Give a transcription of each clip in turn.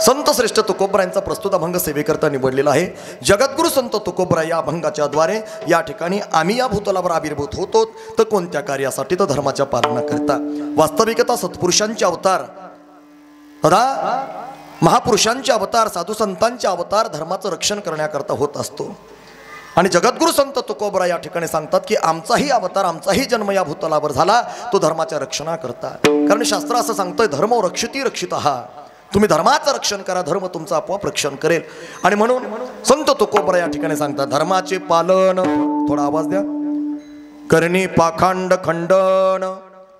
संत श्रेष्ठ तुकोबरायांचा प्रस्तुत अभंग सेवेकरता निवडलेला आहे। जगद्गुरु संत तुकोबरा या अभंगाच्या द्वारे या ठिकाणी आम्ही या भूतलावर आविर्भूत होतो तर कोणत्या कार्यासाठी? तर धर्माच्या पालनाकरता। वास्तविकता सत्पुरुषांचे अवतार, महापुरुषांचे अवतार, साधू संतांचे अवतार धर्माचं रक्षण करण्याकरता होत असतो। आणि जगद्गुरु संत तुकोबरा या ठिकाणी सांगतात की आमचाही अवतार, आमचाही जन्म या भूतलावर झाला तो धर्माच्या रक्षणाकरता। कारण शास्त्र असं सांगतंय, धर्मो रक्षिती रक्षितः, तुम्ही धर्माचं रक्षण करा, धर्म तुमचं आपोआप रक्षण करेल। आणि म्हणून संत तुकोबरा या ठिकाणी सांगतात, धर्माचे पालन, थोडा आवाज द्या, करणी पाखंड खंडन,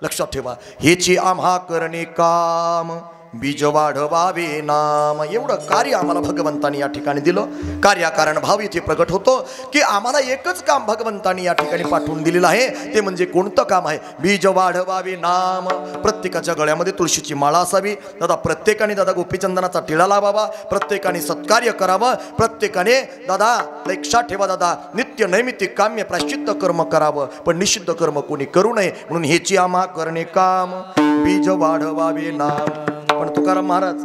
लक्षात ठेवा, हेची आम्हा करणे काम, बीज वाढवावे नाम। एवढं कार्य आम्हाला भगवंतांनी या ठिकाणी दिलं। कार्याकारण भाव इथे प्रगट होतो की आम्हाला एकच काम भगवंतांनी या ठिकाणी पाठवून दिलेलं आहे, ते म्हणजे कोणतं काम आहे? बीज वाढवावे नाम। प्रत्येकाच्या गळ्यामध्ये तुळशीची माळा असावी दादा, प्रत्येकाने दादा गोपीचंदनाचा टिळा लावावा, प्रत्येकाने सत्कार्य करावं, प्रत्येकाने दादा लक्षात ठेवा दादा, नित्य नैमित्तिक काम्य प्रायश्चित्त कर्म करावं, पण निषिद्ध कर्म कोणी करू नये। म्हणून हेची आम्हा करणे काम, बीज वाढवावे नाम। पण तुकाराम महाराज,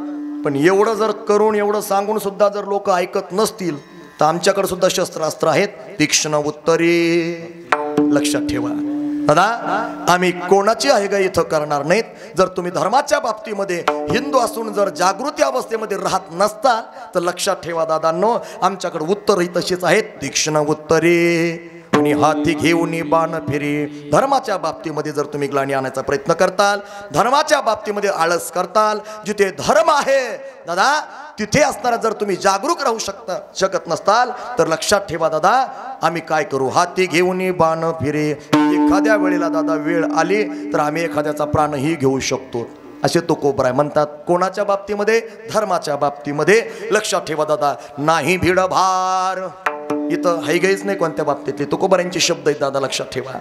पण एवढं जर करून एवढं सांगून सुद्धा जर लोक ऐकत नसतील तर आमच्याकडे सुद्धा शस्त्रास्त्र आहेत, तीक्ष्ण उत्तरे। लक्षात ठेवा दादा, आम्ही कोणाची आहे इथं करणार नाहीत। जर तुम्ही धर्माच्या बाबतीमध्ये हिंदू असून जर जागृती अवस्थेमध्ये राहत नसता तर लक्षात ठेवा दादांनो, आमच्याकडे उत्तरही तशीच आहेत, तीक्ष्ण उत्तरे आणि हाती घेऊन बाण फिरी। धर्माच्या बाबतीमध्ये जर तुम्ही ग्लानी आणायचा प्रयत्न करताल, धर्माच्या बाबतीमध्ये आळस करताल, जिथे धर्म आहे दादा तिथे असणारा जर तुम्ही जागरूक राहू शकत नसताल तर लक्षात ठेवा दादा, आम्ही काय करू? हाती घेऊन बाण फिरे। एखाद्या वेळेला दादा वेळ आली तर आम्ही एखाद्याचा प्राणही घेऊ शकतो, असे तुकोबराय म्हणतात। कोणाच्या बाबतीमध्ये? धर्माच्या बाबतीमध्ये। लक्षात ठेवा दादा, नाही भीड भार, इथं हायगाईच नाही कोणत्या बाबतीतले, तुकोबरायांचे शब्द आहेत दादा, लक्षात ठेवा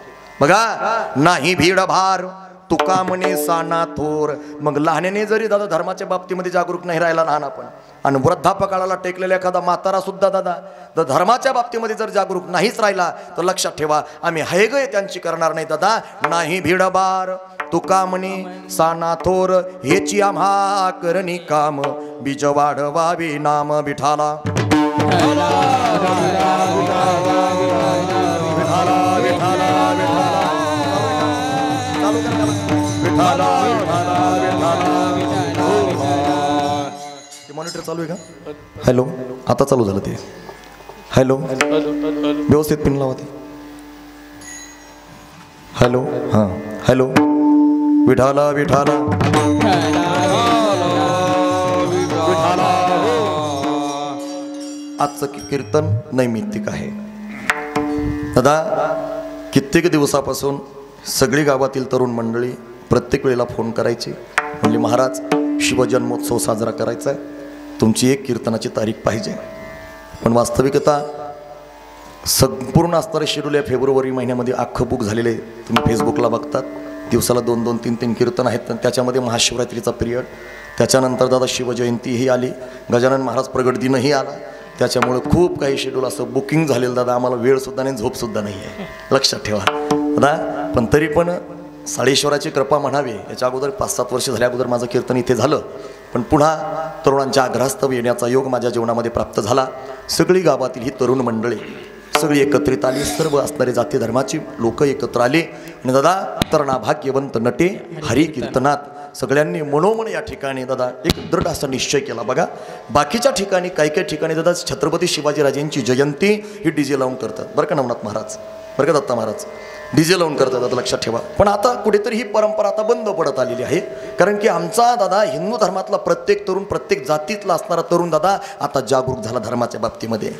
बघा, नाही भीड भार तुका म्हणे साना थोर। मग लहानाने जरी दादा धर्माच्या बाबतीमध्ये जागरूक नाही राहिला लहान आपण, आणि वृद्धापकाळाला टेकलेला एखादा म्हातारा सुद्धा दादा जर धर्माच्या बाबतीमध्ये जर जागरूक नाहीच राहिला तर लक्षात ठेवा आम्ही हायगय त्यांची करणार नाही दादा। नाही भीड भार तुका म्हणे साना थोर, हेची आम्हा करणी काम, बीज वाढवावे नाम विठाला। मॉनिटर चालू आहे का? हॅलो, आता चालू झालं ते। हॅलो, व्यवस्थित पिन लावा ते। हॅलो, हां हॅलो, विठाला विठाला आजचं कीर्तन नैमित्तिक आहे दादा। कित्येक दिवसापासून सगळी गावातील तरुण मंडळी प्रत्येक वेळेला फोन करायची, म्हणजे महाराज शिवजन्मोत्सव साजरा करायचा आहे, तुमची एक कीर्तनाची तारीख पाहिजे। पण वास्तविकता संपूर्ण असणारे शेड्यूल या फेब्रुवारी महिन्यामध्ये अख्खं बुक झालेले, तुम्ही फेसबुकला बघतात, दिवसाला 2-2, 3-3 कीर्तन आहेत। त्याच्यामध्ये महाशिवरात्रीचा पिरियड, त्याच्यानंतर दादा शिवजयंतीही आली, गजानन महाराज प्रगट दिनही आला, त्याच्यामुळे खूप काही शेड्यूल असं बुकिंग झालेलं दादा, आम्हाला वेळसुद्धा नाही, झोपसुद्धा नाही आहे, लक्षात ठेवा दादा। पण तरी पण साडेश्वराची कृपा म्हणावी, याच्या अगोदर 5-7 वर्ष झाल्या अगोदर माझं कीर्तन इथे झालं, पण पुन्हा तरुणांच्या आग्रहास्तव येण्याचा योग माझ्या जीवनामध्ये प्राप्त झाला। सगळी गावातील ही तरुण मंडळी सगळी एकत्रित आली, सर्व असणारे जाती धर्माची लोक एकत्र आली, आणि दादा तरणा भाग्यवंत नटे हरी कीर्तनात सगळ्यांनी मनोमन या ठिकाणी दादा एक दृढ असा निश्चय केला। बघा बाकीच्या ठिकाणी काही ठिकाणी दादा छत्रपती शिवाजीराजेंची जयंती ही डीजे लावून करतात, बरं का नवनाथ महाराज, बरं का दत्ता महाराज, डीजे लावून करतात दादा, लक्षात ठेवा। पण आता कुठेतरी ही परंपरा आता बंद पडत आलेली आहे, कारण की आमचा दादा हिंदू धर्मातला प्रत्येक तरुण, प्रत्येक जातीतला असणारा तरुण दादा आता जागरूक झाला धर्माच्या बाबतीमध्ये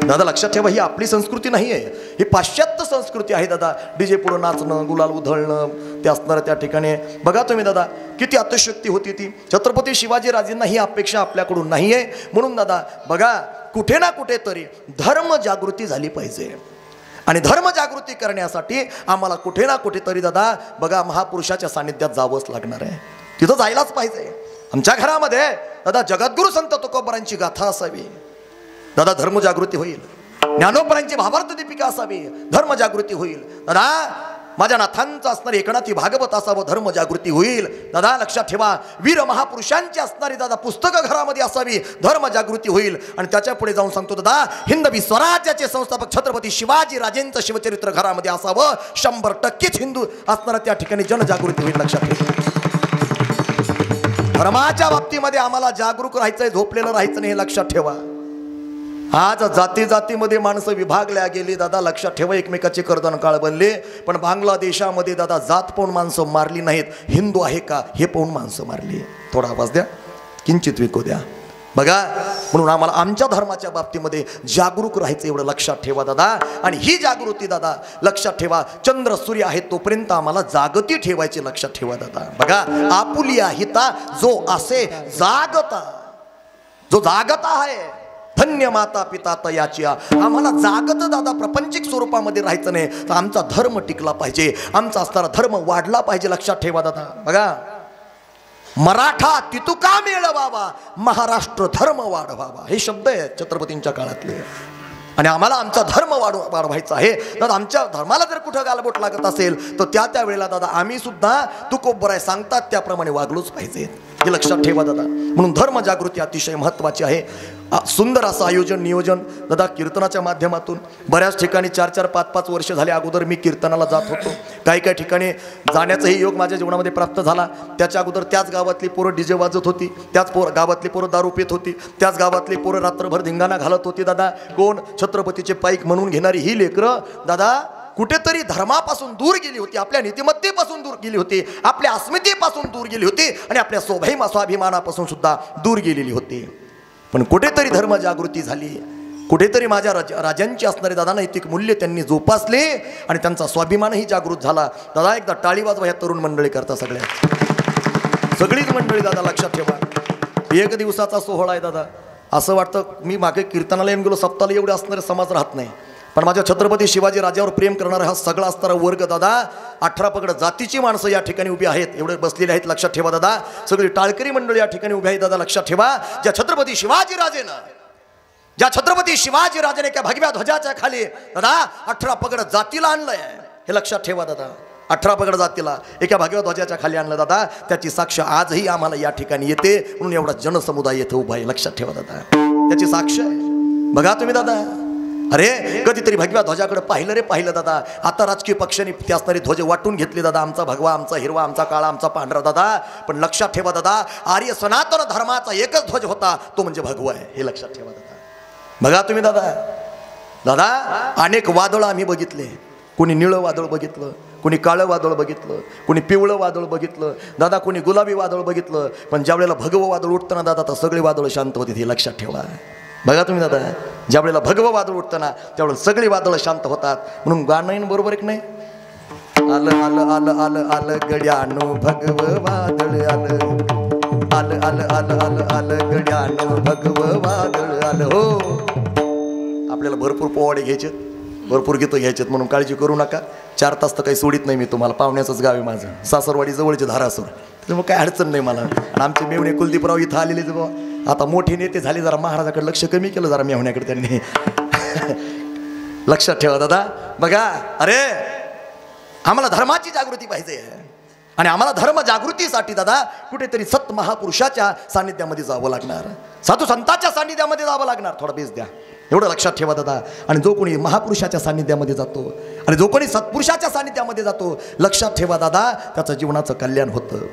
दादा। लक्षात ठेवा, ही आपली संस्कृती नाही आहे, ही पाश्चात्य संस्कृती आहे दादा। डीजे पुढं नाचणं, गुलाल उधळणं, ते असणारं त्या ठिकाणी बघा तुम्ही दादा किती अतिशक्ती होती ती। छत्रपती शिवाजीराजेंना ही अपेक्षा आपल्याकडून नाही आहे, म्हणून दादा बघा कुठे ना कुठे तरी धर्म जागृती झाली पाहिजे, आणि धर्म जागृती करण्यासाठी आम्हाला कुठे ना कुठे तरी दादा बघा महापुरुषाच्या सानिध्यात जावंच लागणार आहे, तिथं जायलाच पाहिजे। आमच्या घरामध्ये दादा जगद्गुरु संत तुकोबरांची गाथा असावी दादा, धर्मजागृती होईल। ज्ञानोबरांची भावार्थ दीपिका असावी, धर्मजागृती होईल दादा। माझ्या नाथांचं असणारे एकनाथी भागवत असावं, धर्म जागृती होईल. दादा लक्षात ठेवा, वीर महापुरुषांची असणारी दादा पुस्तकं घरामध्ये असावी, धर्म जागृती होईल. आणि त्याच्या पुढे जाऊन सांगतो दादा, हिंदवी स्वराज्याचे संस्थापक छत्रपती शिवाजी राजेंचं शिवचरित्र घरामध्ये असावं. 100% हिंदू असणारा त्या ठिकाणी जनजागृती होईल. लक्षात ठेवा, धर्माच्या बाबतीमध्ये आम्हाला जागरूक राहायचंय, झोपलेलं राहायचं नाही. हे लक्षात ठेवा. आज जाती जातीमध्ये माणसं विभागल्या गेली दादा. लक्षात ठेवा, एकमेकाचे कर्दन काळ बनले. पण बांगलादेशामध्ये दादा जात पाहून माणसं मारली नाहीत, हिंदू आहे का हे पाहून माणसं मारली. थोडा आवाज द्या, किंचित विकू द्या. बघा, म्हणून आम्हाला आमच्या धर्माच्या बाबतीमध्ये जागरूक राहायचं, एवढं लक्षात ठेवा दादा. आणि ही जागृती दादा लक्षात ठेवा, चंद्र सूर्य आहे तोपर्यंत आम्हाला जागती ठेवायची. लक्षात ठेवा दादा. बघा, आपुलिया हिता जो असे जागता, जो जागता आहे धन्य माता पिता तयाची. आम्हाला जागत दादा प्रापंचिक स्वरूपामध्ये राहायचं नाही, तर आमचा धर्म टिकला पाहिजे, आमचा असणारा धर्म वाढला पाहिजे. लक्षात ठेवा दादा. बघा, मराठा तितुका मेळवावा, महाराष्ट्र धर्म वाढवावा, हे शब्द आहेत छत्रपतींच्या काळातले. आणि आम्हाला आमचा धर्म वाढवायचा आहे. तर आमच्या धर्माला जर कुठं गालबोट लागत असेल तर त्या वेळेला दादा आम्ही सुद्धा तुकोबराय सांगतात त्याप्रमाणे वागलोच पाहिजे. हे लक्षात ठेवा दादा. म्हणून धर्म जागृती अतिशय महत्त्वाची आहे. सुंदर असं आयोजन नियोजन दादा कीर्तनाच्या माध्यमातून. बऱ्याच ठिकाणी 4-4, 5-5 वर्ष झाले अगोदर मी कीर्तनाला जात होतो. काही ठिकाणी जाण्याचाही योग माझ्या जीवनामध्ये प्राप्त झाला. त्याच्या अगोदर त्याच गावातली पोरं डीजे वाजत होती, त्याच गावातली पोरं दारू पित होती, त्याच गावातली पोरं रात्रभर धिंगाणा घालत होती दादा. कोण? छत्रपतीचे पाईक म्हणून घेणारी ही लेकरं दादा कुठेतरी धर्मापासून दूर गेली होती, आपल्या नीतिमत्तेपासून दूर गेली होती, आपल्या अस्मितेपासून दूर गेली होती आणि आपल्या स्वाभिमानापासून सुद्धा दूर गेलेली होती. पण कुठेतरी धर्म जागृती झाली, कुठेतरी माझ्या राजांची असणारे दादा नैतिक मूल्य त्यांनी जोपासले आणि त्यांचा स्वाभिमानही जागृत झाला. दादा एकदा टाळी वाजवा ह्या तरुण मंडळी करता, सगळीच मंडळी दादा. लक्षात ठेवा, 1 दिवसाचा सोहळा आहे दादा. असं वाटतं मी मागे कीर्तनाला येऊन गेलो, सप्ताला एवढे असणारे समाज राहत नाही. पण माझ्या छत्रपती शिवाजी राजावर प्रेम करणारा हा सगळा असणारा वर्ग दादा, 18 पगड जातीची माणसं या ठिकाणी उभी आहेत, एवढे बसलेले आहेत. लक्षात ठेवा दादा, सगळी टाळकरी मंडळी या ठिकाणी उभी आहेत दादा. लक्षात ठेवा, ज्या छत्रपती शिवाजी राजेने त्या भगव्या ध्वजाच्या खाली दादा 18 पगड जातीला आणलंय. हे लक्षात ठेवा दादा. 18 पगड जातीला एका भगव्या ध्वजाच्या खाली आणलं दादा. त्याची साक्ष आजही आम्हाला या ठिकाणी येते, म्हणून एवढा जनसमुदाय येथे उभा आहे. लक्षात ठेवा दादा, त्याची साक्ष आहे. बघा तुम्ही दादा, अरे कधीतरी भगव्या ध्वजाकडे पाहिलं दादा. आता राजकीय पक्षांनी ते असणारे ध्वज वाटून घेतले दादा. आमचा भगवा, आमचा हिरवा, आमचा काळा, आमचा पांढरा दादा. पण लक्षात ठेवा दादा, आर्य सनातन धर्माचा एकच ध्वज होता, तो म्हणजे भगवा आहे. हे लक्षात ठेवा दादा. बघा तुम्ही दादा, अनेक वादळ आम्ही बघितले. कोणी निळं वादळ बघितलं, कोणी काळं वादळ बघितलं, कोणी पिवळं वादळ बघितलं दादा, कोणी गुलाबी वादळ बघितलं. पण ज्या वेळेला भगवं वादळ उठतं ना दादा, तर सगळे वादळ शांत होते. हे लक्षात ठेवा. बघा तुम्ही दादा, ज्या वेळेला भगवं वादळ उठतं ना त्यावेळेला सगळी वादळ शांत होतात. म्हणून गाणं बरोबर एक नाही, आलं आलं आलं आलं आलं गड्यानो भगवं वादळ आलं, आलं आलं आलं आलं आलं गड्यानो भगवं वादळ आलं. हो, आपल्याला भरपूर पोवाडे घ्यायचे, भरपूर गीतं घ्यायचेत, म्हणून काळजी करू नका. 4 तास तर काही सोडित नाही मी तुम्हाला. पाहुण्याचंच गाव आहे माझं, सासरवाडी जवळचे धारासूर, त्यामुळे काय अडचण नाही मला. आणि आमचे मेवणे कुलदीपराव इथं आलेले बाबा, आता मोठे नेते झाले, जरा महाराजाकडे लक्ष कमी केलं जरा मेवण्याकडे त्यांनी. लक्षात ठेवा दादा. बघा, अरे आम्हाला धर्माची जागृती पाहिजे आणि आम्हाला धर्म जागृतीसाठी दादा कुठेतरी सत महापुरुषाच्या सानिध्यामध्ये जावं लागणार, साधू संतांच्या सानिध्यामध्ये जावं लागणार. थोडा बेस द्या, एवढं लक्षात ठेवा दादा. आणि जो कोणी महापुरुषाच्या सानिध्यामध्ये जातो आणि जो कोणी सत्पुरुषाच्या सानिध्यामध्ये जातो, लक्षात ठेवा दादा, त्याचं जीवनाचं कल्याण होतं.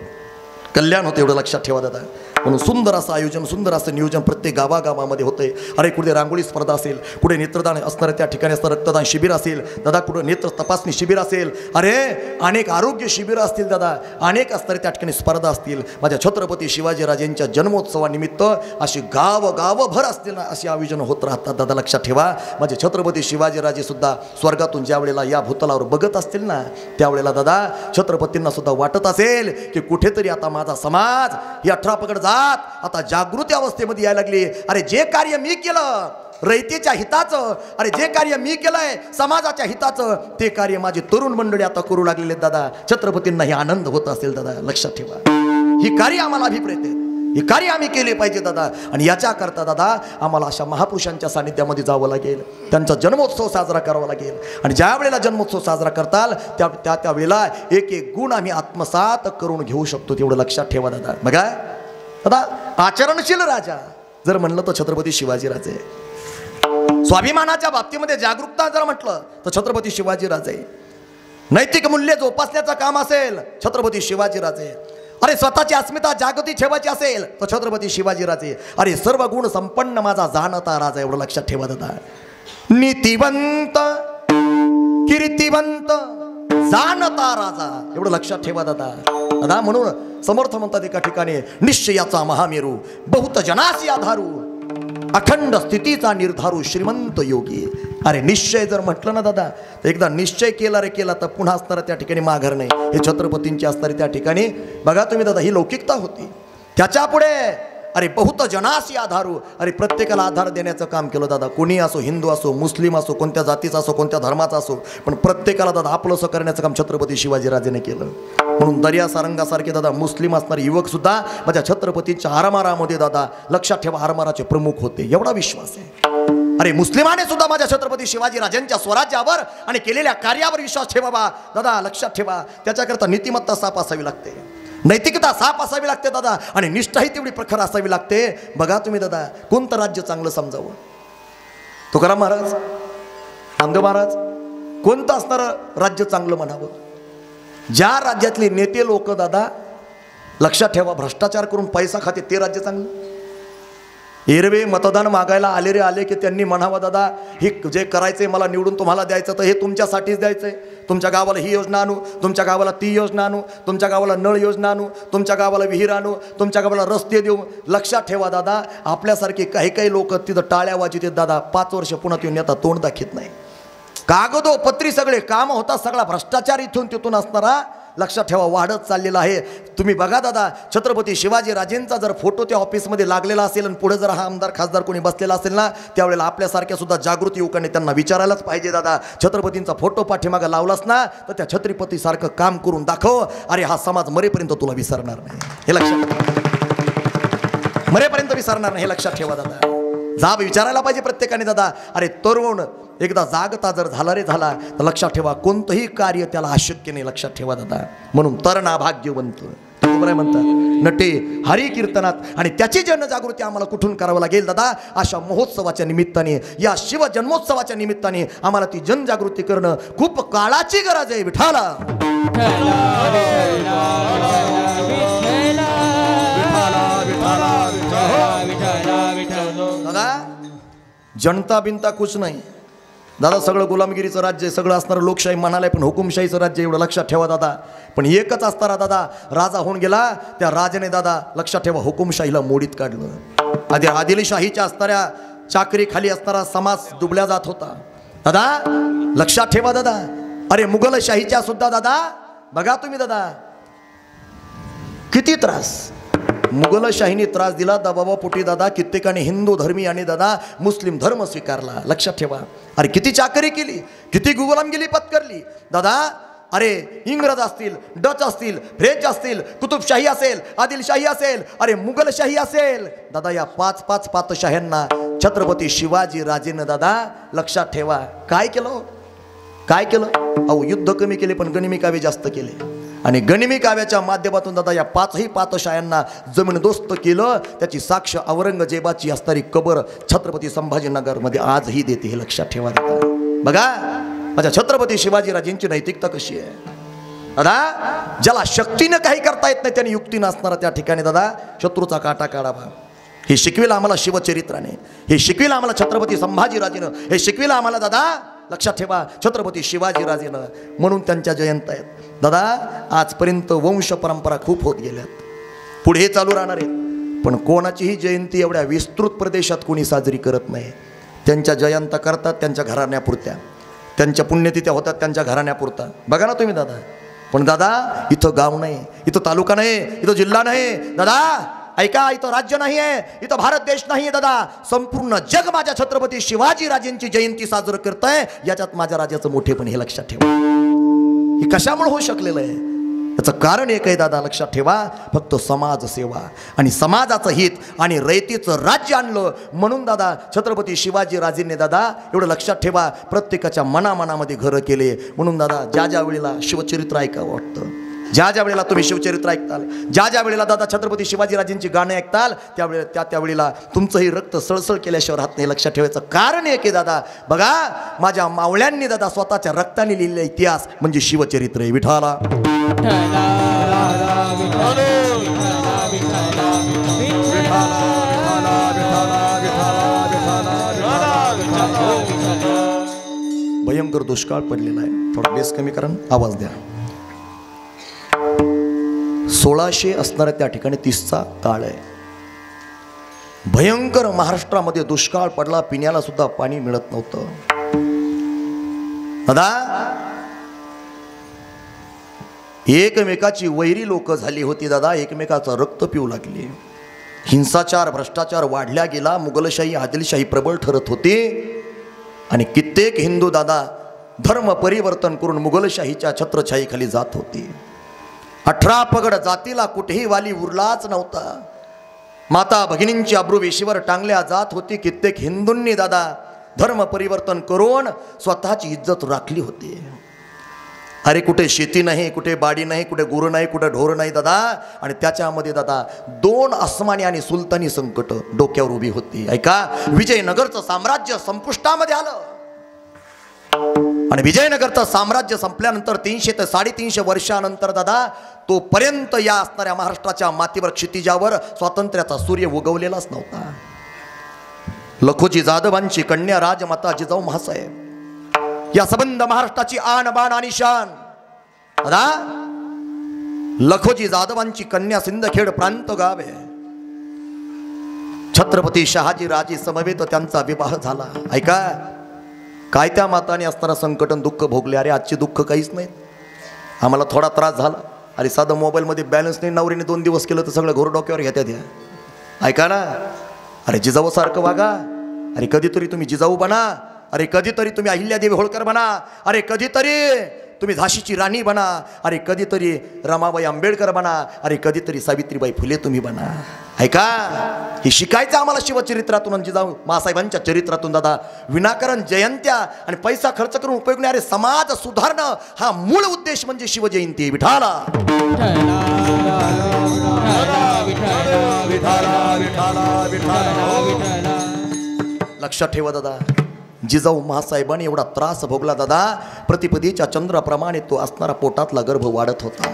एवढं लक्षात ठेवा दादा. म्हणून सुंदर असं आयोजन, सुंदर असं नियोजन प्रत्येक गावागावामध्ये होतंय. अरे कुठे रांगोळी स्पर्धा असेल, कुठे नेत्रदान असणाऱ्या त्या ठिकाणी असतं रक्तदान शिबिर असेल दादा, कुठं नेत्र तपासणी शिबिर असेल, अरे अनेक आरोग्य शिबिरं असतील दादा, अनेक असणारे त्या ठिकाणी स्पर्धा असतील. माझ्या छत्रपती शिवाजीराजेंच्या जन्मोत्सवानिमित्त अशी गावभर असतील ना, अशी आयोजन होत राहतात दादा. लक्षात ठेवा, माझे छत्रपती शिवाजीराजे सुद्धा स्वर्गातून ज्या वेळेला या भूतलावर बघत असतील ना, त्यावेळेला दादा छत्रपतींना सुद्धा वाटत असेल की कुठेतरी आता माझा समाज ही 18 पगड आता जागृती अवस्थेमध्ये यायला लागली. अरे जे कार्य मी केलं रयतेच्या हिताचं, अरे जे कार्य मी केलंय समाजाच्या हिताचं, ते कार्य माझी तरुण मंडळी आता करू लागलेले दादा. छत्रपतींनाही आनंद होत असेल दादा. लक्षात ठेवा, ही कार्य आम्हाला अभिप्रेत आहे. हे कार्य आम्ही केले पाहिजे दादा. आणि याच्याकरता दादा आम्हाला अशा महापुरुषांच्या सानिध्यामध्ये जावं लागेल, त्यांचा जन्मोत्सव साजरा करावा लागेल. आणि ज्या वेळेला जन्मोत्सव साजरा करताल त्या वेळेला एक एक गुण आम्ही आत्मसात करून घेऊ शकतो, तेवढं लक्षात ठेवा दादा. बघा दादा, आचरणशील राजा जर म्हणलं तर छत्रपती शिवाजीराजे. स्वाभिमानाच्या बाबतीमध्ये जागरूकता जर म्हटलं तर छत्रपती शिवाजीराजे. नैतिक मूल्य जोपासण्याचं काम असेल छत्रपती शिवाजीराजे. अरे स्वतःची अस्मिता जागृती ठेवायची असेल तर छत्रपती शिवाजीराजे. अरे सर्व गुण संपन्न माझा जाणता राजा, एवढं लक्षात ठेवा दादा. नीतिवंत कीर्तिवंत जाणता राजा, एवढं लक्षात ठेवा दादा. दादा म्हणून समर्थ म्हणतात एका ठिकाणी, निश्चयाचा महामेरू बहुत जनासी आधारू, अखंड स्थितीचा निर्धारू श्रीमंत योगी. अरे निश्चय जर म्हटलं ना दादा, तर एकदा निश्चय केला रे केला तर पुन्हा असणारा त्या ठिकाणी माघार नाही. हे छत्रपतींची असणारी त्या ठिकाणी बघा तुम्ही दादा, ही लौकिकता होती. त्याच्या पुढे अरे बहुत जनासी आधारू, अरे प्रत्येकाला आधार देण्याचं काम केलं दादा. कोणी असो, हिंदू असो, मुस्लिम असो, कोणत्या जातीचा असो, कोणत्या धर्माचा असो, पण प्रत्येकाला दादा आपलंसं करण्याचं काम छत्रपती शिवाजीराजेने केलं. म्हणून दर्या सारंगासारखे दादा मुस्लिम असणारे युवक सुद्धा माझ्या छत्रपतींच्या आरमारामध्ये दादा लक्षात ठेवा आरमाराचे प्रमुख होते, एवढा विश्वास आहे. अरे मुस्लिमाने सुद्धा माझ्या छत्रपती शिवाजीराजांच्या स्वराज्यावर आणि केलेल्या कार्यावर विश्वास ठेवावा दादा. लक्षात ठेवा, त्याच्याकरता नीतिमत्ता साफ असावी लागते, नैतिकता साफ असावी लागते दादा, आणि निष्ठाही तेवढी प्रखर असावी लागते. बघा तुम्ही दादा, कोणतं राज्य चांगलं समजावं? तुकाराम महाराज, नामदेव महाराज, कोणतं असणारं राज्य चांगलं म्हणावं? ज्या राज्यातले नेते लोक दादा लक्षात ठेवा भ्रष्टाचार करून पैसा खाते, ते राज्य चांगलं. एरवे मतदान मागायला आले रे आले की त्यांनी म्हणावं दादा, हे जे करायचंय मला निवडून तुम्हाला द्यायचं तर हे तुमच्यासाठीच द्यायचंय. तुमच्या गावाला ही योजना आणू, तुमच्या गावाला ती योजना आणू, तुमच्या गावाला नळ योजना आणू, तुमच्या गावाला विहीर आणू, तुमच्या गावाला रस्ते देऊ. लक्षात ठेवा दादा, आपल्यासारखे काही काही लोक तिथं टाळ्या वाजवतात दादा, 5 वर्ष पुन्हा येऊन येतात, तोंड दाखवत नाही. कागदोपत्री सगळे काम होतात, सगळा भ्रष्टाचार इथून तिथून असणारा लक्षात ठेवा वाढत चाललेला आहे. तुम्ही बघा दादा, छत्रपती शिवाजीराजेंचा जर फोटो त्या ऑफिसमध्ये लागलेला असेल आणि पुढे जर हा आमदार खासदार कोणी बसलेला असेल ना, त्यावेळेला आपल्यासारख्या सुद्धा जागृत युवकांनी त्यांना विचारायलाच पाहिजे दादा, छत्रपतींचा फोटो पाठीमागं लावलास ना तर त्या छत्रपतीसारखं काम करून दाखव. अरे हा समाज मरेपर्यंत तुला विसरणार नाही, हे लक्षात ठेवा. मरेपर्यंत विसरणार नाही, हे लक्षात ठेवा दादा. जाब विचारायला पाहिजे प्रत्येकाने दादा. अरे तरुण एकदा जागता जर झाला रे झाला तर लक्षात ठेवा कोणतंही कार्य त्याला अशक्य नाही, लक्षात ठेवा दादा. म्हणून तरणा भाग्यवंत म्हणतात नटे हरी कीर्तनात, आणि त्याची जनजागृती आम्हाला कुठून करावं लागेल दादा? अशा महोत्सवाच्या निमित्ताने, या शिव जन्मोत्सवाच्या निमित्ताने आम्हाला ती जनजागृती करणं खूप काळाची गरज आहे. विठाला दादा, जनता बिनता कुछ नाही दादा. सगळं गुलामगिरीचं राज्य आहे, सगळं असणारं लोकशाही म्हणाले पण हुकुमशाहीचं राज्य, एवढं लक्षात ठेवा दादा. पण एकच असताना दादा राजा होऊन गेला, त्या राजाने दादा लक्षात ठेवा हुकुमशाहीला मोडीत काढलं. आधी आदिलशाहीच्या असणाऱ्या चाकरी खाली असणारा समाज डुबल्या जात होता दादा, लक्षात ठेवा दादा. अरे मुघलशाहीच्या सुद्धा दादा बघा तुम्ही दादा किती त्रास मुघलशाहीने त्रास दिला. दबावापोटी दादा कित्येकाने हिंदू धर्मी आणि दादा मुस्लिम धर्म स्वीकारला, लक्षात ठेवा. अरे किती चाकरी केली, किती गुलामगिरी पत्करली दादा. अरे इंग्रज असतील, डच असतील, फ्रेंच असतील, कुतुबशाही असेल, आदिलशाही असेल, अरे मुघलशाही असेल दादा, या 5 पातशाह्यांना छत्रपती शिवाजी राजेनं दादा लक्षात ठेवा काय केलं, काय केलं? अहो युद्ध कमी केले पण गनिमी काव्य जास्त केले, आणि गनिमी काव्याच्या माध्यमातून दादा या 5ही पातशाह्यांना जमीनदोस्त केलं. त्याची साक्ष औरंगजेबाची असणारी कबर छत्रपती संभाजीनगरमध्ये आजही देते, हे लक्षात ठेवा दादा. बघा माझ्या छत्रपती शिवाजीराजेंची नैतिकता कशी आहे दादा. ज्याला शक्तीनं काही करता येत नाही त्याने युक्तीनं असणारा त्या ठिकाणी दादा शत्रूचा काटा काढावा. हे शिकविलं आम्हाला शिवचरित्राने, हे शिकविलं आम्हाला छत्रपती संभाजीराजेनं, हे शिकविलं आम्हाला दादा लक्षात ठेवा छत्रपती शिवाजीराजेनं. म्हणून त्यांच्या जयंत्या आहेत दादा. आजपर्यंत वंश परंपरा खूप होत गेल्यात, पुढे चालू राहणार आहेत, पण कोणाचीही जयंती एवढ्या विस्तृत प्रदेशात कोणी साजरी करत नाही. त्यांच्या जयंत्या करतात त्यांच्या घराण्यापुरत्या, त्यांच्या पुण्यतिथ्या होतात त्यांच्या घराण्यापुरता. बघा ना तुम्ही दादा. पण दादा इथं गाव नाही, इथं तालुका नाही, इथं जिल्हा नाही दादा. ऐका, इथं राज्य नाही आहे, इथं भारत देश नाही आहे दादा. संपूर्ण जग माझ्या छत्रपती शिवाजीराजेंची जयंती साजरं करतंय. याच्यात माझ्या राजाचं मोठेपण, हे लक्षात ठेवा. हे कशामुळे होऊ शकलेलं आहे याचं कारण एक आहे दादा, लक्षात ठेवा, फक्त समाजसेवा आणि समाजाचं हित आणि रयतेचं राज्य आणलं म्हणून दादा छत्रपती शिवाजी राजेंनी दादा एवढं लक्षात ठेवा प्रत्येकाच्या मनामध्ये घरं केले. म्हणून दादा ज्या ज्या वेळेला शिवचरित्र ऐकावं वाटतं, ज्या ज्या वेळेला तुम्ही शिवचरित्र ऐकताल, ज्या ज्या वेळेला दादा छत्रपती शिवाजीराजेंची गाणं ऐकताल, त्यावेळेला तुमचंही रक्त सळसळ केल्याशिवाय राहत नाही. लक्षात ठेवायचं कारण एक आहे दादा, बघा माझ्या मावळ्यांनी दादा स्वतःच्या रक्ताने लिहिलेला इतिहास म्हणजे शिवचरित्र आहे. विठाला भयंकर दुष्काळ पडलेला आहे. थोडा बेस कमी करा, आवाज द्या. 1600 असणाऱ्या त्या ठिकाणी 30चा काळ आहे. भयंकर महाराष्ट्रामध्ये दुष्काळ पडला, पिण्याला सुद्धा पाणी मिळत नव्हतं. दादा एकमेकाची वैरी लोक झाली होती दादा, एकमेकाचं रक्त पिऊ लागली. हिंसाचार भ्रष्टाचार वाढल्या गेला. मुघलशाही आदिलशाही प्रबळ ठरत होती आणि कित्येक हिंदू दादा धर्म परिवर्तन करून मुघलशाहीच्या छत्रछाईखाली जात होती. 18 पगड जातीला कुठेही वाली उरलाच नव्हता. माता भगिनींची अब्रू वेशीवर टांगल्या जात होती. कित्येक हिंदूंनी दादा धर्म परिवर्तन करून स्वतःची इज्जत राखली होती. अरे कुठे शेती नाही, कुठे बाडी नाही, कुठे गुरु नाही, कुठे ढोर नाही दादा. आणि त्याच्यामध्ये दादा 2 आसमानी आणि सुलतानी संकट डोक्यावर उभी होती. ऐका, विजयनगरचं साम्राज्य संपुष्टामध्ये आलं आणि विजयनगरचं साम्राज्य संपल्यानंतर 300 ते 350 वर्षानंतर दादा तोपर्यंत या असणाऱ्या महाराष्ट्राच्या मातीवर क्षितिजावर स्वातंत्र्याचा सूर्य उगवलेलाच नव्हता. लखोजी जाधवांची कन्या राजमाता जिजाऊ महासाहेब या संबंध महाराष्ट्राची आन बाण आणि शान. दादा लखोजी जाधवांची कन्या सिंदखेड प्रांत गाव आहे. छत्रपती शहाजी राजे समवेत त्यांचा विवाह झाला. ऐका, काय त्या माताने असताना संकट दुःख भोगले. अरे आजचे दुःख काहीच नाही. आम्हाला थोडा त्रास झाला, अरे साधं मोबाईलमध्ये बॅलन्स नाही, नवरीने 2 दिवस केलं तर सगळं घोर डोक्यावर घेत्या द्या. ऐका ना, अरे जिजाऊ सारखं वागा. अरे कधीतरी तुम्ही जिजाऊ बना. अरे कधीतरी तुम्ही अहिल्यादेवी होळकर बना. अरे कधीतरी तुम्ही झाशीची राणी बना. अरे कधीतरी रमाबाई आंबेडकर बना. अरे कधीतरी सावित्रीबाई फुले तुम्ही बना. ऐका, हे शिकायचं आम्हाला शिवचरित्रातून, जिजाऊ मासाहेबांच्या चरित्रातून दादा. विनाकारण जयंत्या आणि पैसा खर्च करून उपयोग नाही. अरे समाज सुधारणं हा मूळ उद्देश म्हणजे शिवजयंती. विठाला लक्षात ठेवा दादा, जिजाऊ महासाहेबांनी एवढा त्रास भोगला दादा. प्रतिपदीच्या चंद्राप्रमाणे तो असणारा पोटातला गर्भ वाढत होता.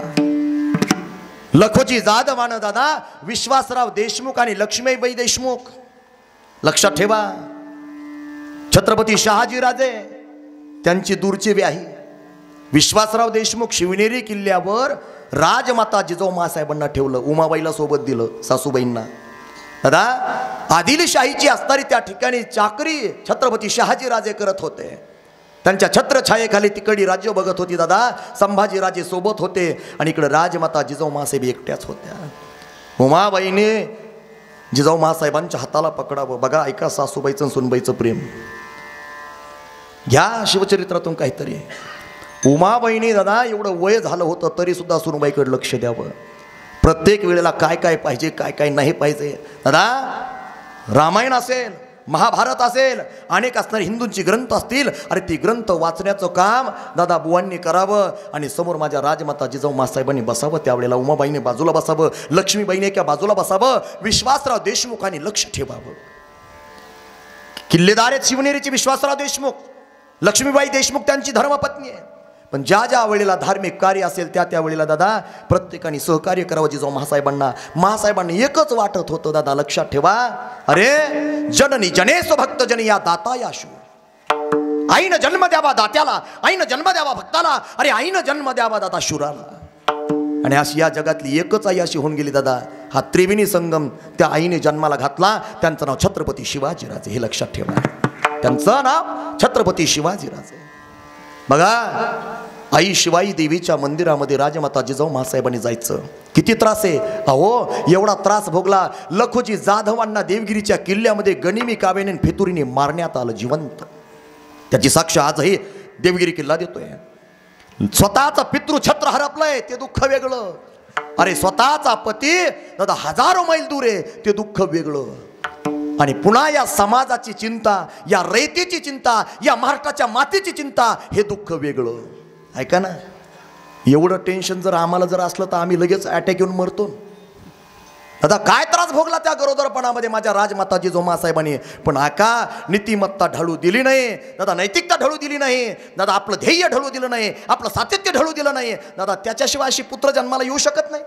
लखोजी जाधवानं दादा विश्वासराव देशमुख आणि लक्ष्मीबाई देशमुख, लक्षात ठेवा, छत्रपती शहाजीराजे त्यांची दूरची व्याही. विश्वासराव देशमुख शिवनेरी किल्ल्यावर राजमाता जिजाऊ महासाहेबांना ठेवलं, उमाबाईला सोबत दिलं, सासूबाईंना. दादा आदिलशाहीची असणारी त्या ठिकाणी चाकरी छत्रपती शहाजीराजे करत होते. त्यांच्या छत्रछायेखाली तिकडे राज्य बघत होती दादा. संभाजीराजे सोबत होते आणि इकडे राजमाता जिजाऊ महासाहेब एकट्याच होत्या. उमाबाईने जिजाऊ महासाहेबांच्या हाताला पकडावं. बघा, ऐका सासूबाईचं सुनबाईचं प्रेम. घ्या शिवचरित्रातून काहीतरी. उमाबाईने दादा एवढं वय झालं होतं तरी सुद्धा सुनबाईकडे लक्ष द्यावं. प्रत्येक वेळेला काय काय पाहिजे, काय काय नाही पाहिजे. दादा रामायण असेल, महाभारत असेल, अनेक असणारे हिंदूंची ग्रंथ असतील, अरे ती ग्रंथ वाचण्याचं काम दादा बुवांनी करावं. आणि समोर माझ्या राजमाता जिजाऊ महासाहेबांनी बसावं. त्यावेळेला उमाबाईने बाजूला बसावं, लक्ष्मीबाईने एका बाजूला बसावं, विश्वासराव देशमुखांनी लक्ष ठेवावं. किल्लेदार आहेत शिवनेरीचे विश्वासराव देशमुख. लक्ष्मीबाई देशमुख त्यांची धर्मपत्नी आहे. पण ज्या ज्या वेळेला धार्मिक कार्य असेल त्या वेळेला दादा प्रत्येकाने सहकार्य करावं जिजाऊ महासाहेबांना. महासाहेबांना एकच वाटत होतं दादा, लक्षात ठेवा, अरे जननी जनेस भक्त जन या दाता याशू. आईनं जन्म द्यावा दात्याला, आईनं जन्म द्यावा भक्ताला, अरे आईनं जन्म द्यावा दादा शूराला. आणि अशी या जगातली एकच आई अशी होऊन गेली दादा. हा त्रिवेणी संगम त्या आईने जन्माला घातला. त्यांचं नाव छत्रपती शिवाजीराजे. हे लक्षात ठेवा, त्यांचं नाव छत्रपती शिवाजीराजे. बघा, आई शिवाई देवीच्या मंदिरामध्ये राजमाता जिजाऊ महासाहेबांनी जायचं. किती त्रास आहे अहो. एवढा त्रास भोगला. लखोजी जाधवांना देवगिरीच्या किल्ल्यामध्ये गनिमी काव्याने फेतुरीने मारण्यात आलं जिवंत. त्याची साक्ष आजही देवगिरी किल्ला देतोय. स्वतःचं पितृछत्र हरपलंय ते दुःख वेगळं. अरे स्वतःचा पती दादा हजारो मैल दूर आहे ते दुःख वेगळं. आणि पुन्हा या समाजाची चिंता, या रयतेची चिंता, या महाराष्ट्राच्या मातीची चिंता, हे दुःख वेगळं. ऐका ना, एवढं टेन्शन जर आम्हाला जर असलं तर आम्ही लगेच अटॅक येऊन मरतो. दादा काय त्रास भोगला त्या गरोदरपणामध्ये माझ्या राजमाता जिजाऊमासाहेबांनी. पण आका नीतिमत्ता ढळू दिली नाही दादा, नैतिकता ढळू दिली नाही दादा, आपलं ध्येय ढळू दिलं नाही, आपलं सातत्य ढळू दिलं नाही दादा. त्याच्याशिवाय अशी पुत्र जन्माला येऊ शकत नाही.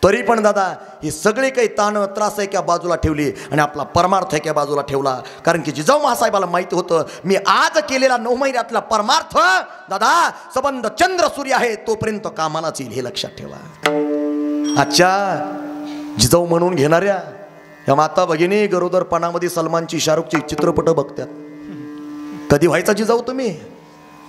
तरी पण दादा ही सगळी काही ताण त्रास आहे त्या बाजूला ठेवली आणि आपला परमार्थ आहे त्या बाजूला ठेवला. कारण की जिजाऊ महासाहेबाला माहिती होतं मी आज केलेला 9 महिन्यातला परमार्थ दादा संबंध चंद्र सूर्य आहे तोपर्यंत कामालाच येईल, हे लक्षात ठेवा. अच्छा जिजाऊ म्हणून घेणाऱ्या या माता भगिनी गरोदरपणामध्ये सलमानची शाहरुखची चित्रपट बघतात. कधी व्हायचा जिजाऊ तुम्ही?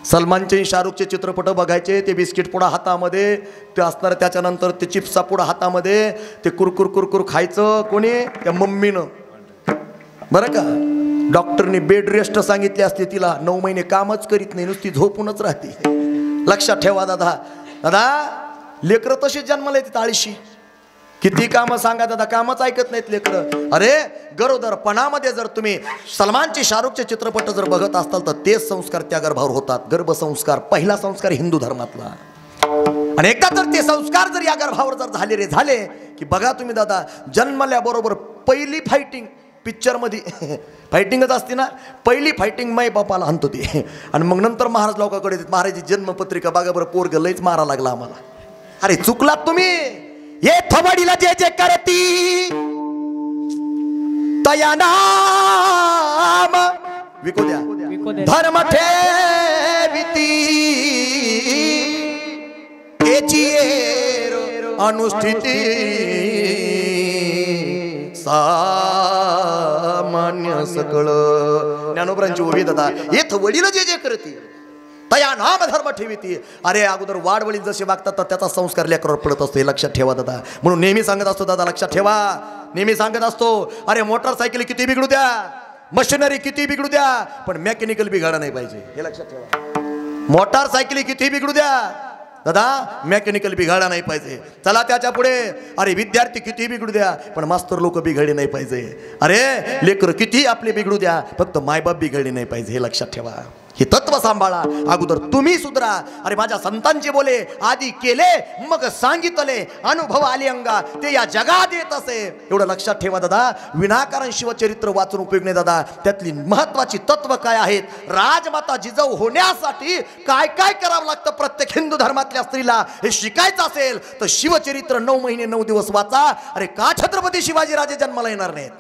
सलमानचे शाहरुखचे चित्रपट बघायचे, ते बिस्किट पुडा हातामध्ये ते असणार, त्याच्यानंतर ते चिप्सचा पुडा हातामध्ये, ते कुरकुर कुरकुर खायचं कोणी? त्या मम्मीनं. बरं का, डॉक्टरने बेड रेस्ट सांगितली असते तिला, 9 महिने कामच करीत नाही, नुसती झोपूनच राहते. लक्षात ठेवा दादा. दादा लेकरं तशीच जन्माला येते आळशी. किती कामं सांगा दादा, कामच ऐकत नाहीत लेकरं. अरे गरोदरपणामध्ये जर तुम्ही सलमानचे शाहरुखचे चित्रपट जर बघत असाल तर तेच संस्कार त्या गर्भावर होतात. गर्भसंस्कार पहिला संस्कार हिंदू धर्मातला. आणि एकदा जर ते संस्कार जर या गर्भावर जर झाले की बघा तुम्ही दादा, जन्मल्याबरोबर पहिली फायटिंग पिक्चरमध्ये फायटिंगच असते ना, पहिली फायटिंग माई बापाला आणतो ते. आणि मग नंतर महाराज लोकांकडे महाराजची जन्मपत्रिका बघा बरं, पोरग लईच मारा लागला आम्हाला. अरे चुकलात तुम्ही. ये थवडीला जे जे करती तया नाम विको द्या, धर्म ठेविती एची अनुष्ठिती सामान्य सकळ. ज्ञानोबरांची उभी दादा, ये थवडीला जे जे करती तया नाम धर्म ठेविती. अरे अगोदर वाडवडील जसे वागतात तर त्याचा संस्कार लेकरावर पडत असतो, हे लक्षात ठेवा दादा. म्हणून नेहमी सांगत असतो दादा, लक्षात ठेवा, नेहमी सांगत असतो, अरे मोटरसायकल किती बिघडू द्या, मशिनरी किती बिघडू द्या, पण मेकॅनिकल बिघाडा नाही पाहिजे, हे लक्षात ठेवा. मोटरसायकली किती बिघडू द्या दादा, मेकॅनिकल बिघाडा नाही पाहिजे. चला त्याच्या पुढे, अरे विद्यार्थी किती बिघडू द्या पण मास्तर लोक बिघडले नाही पाहिजे. अरे लेकर किती आपले बिघडू द्या, फक्त मायबाप बिघडले नाही पाहिजे, हे लक्षात ठेवा. हे तत्व सांभाळा. अगोदर तुम्ही सुधरा. अरे माझ्या संतांचे बोले आधी केले मग सांगितले, अनुभव आले अंगा ते या जगात येत असे, एवढं लक्षात ठेवा दादा. विनाकारण शिवचरित्र वाचून उपयोग नाही दादा. त्यातली महत्वाची तत्व काय आहेत, राजमाता जिजाऊ होण्यासाठी काय काय करावं लागतं प्रत्येक हिंदू धर्मातल्या स्त्रीला, हे शिकायचं असेल तर शिवचरित्र 9 महिने 9 दिवस वाचा. अरे का छत्रपती शिवाजी राजे जन्माला येणार नाहीत?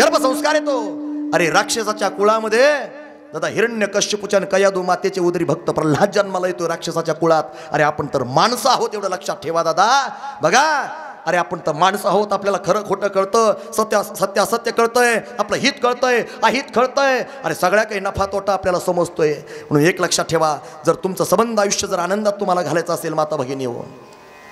गर्भसंस्कार येतो. अरे राक्षसाच्या कुळामध्ये दादा हिरण्यकश्यपूच्या कयादू मातेचे उदरी भक्त प्रल्हाद जन्माला येतो राक्षसाच्या कुळात. अरे आपण तर माणसं आहोत, एवढं लक्षात ठेवा दादा. बघा अरे आपण तर माणसं आहोत, आपल्याला खरं खोटं कळतं, सत्य असत्य कळतंय, आपलं हित कळतंय, अहित कळतंय. अरे सगळ्या काही नफा तोटा आपल्याला समजतोय. म्हणून एक लक्षात ठेवा, जर तुमचं संबंध आयुष्य जर आनंदात तुम्हाला घालायचं असेल माता भगिनी हो,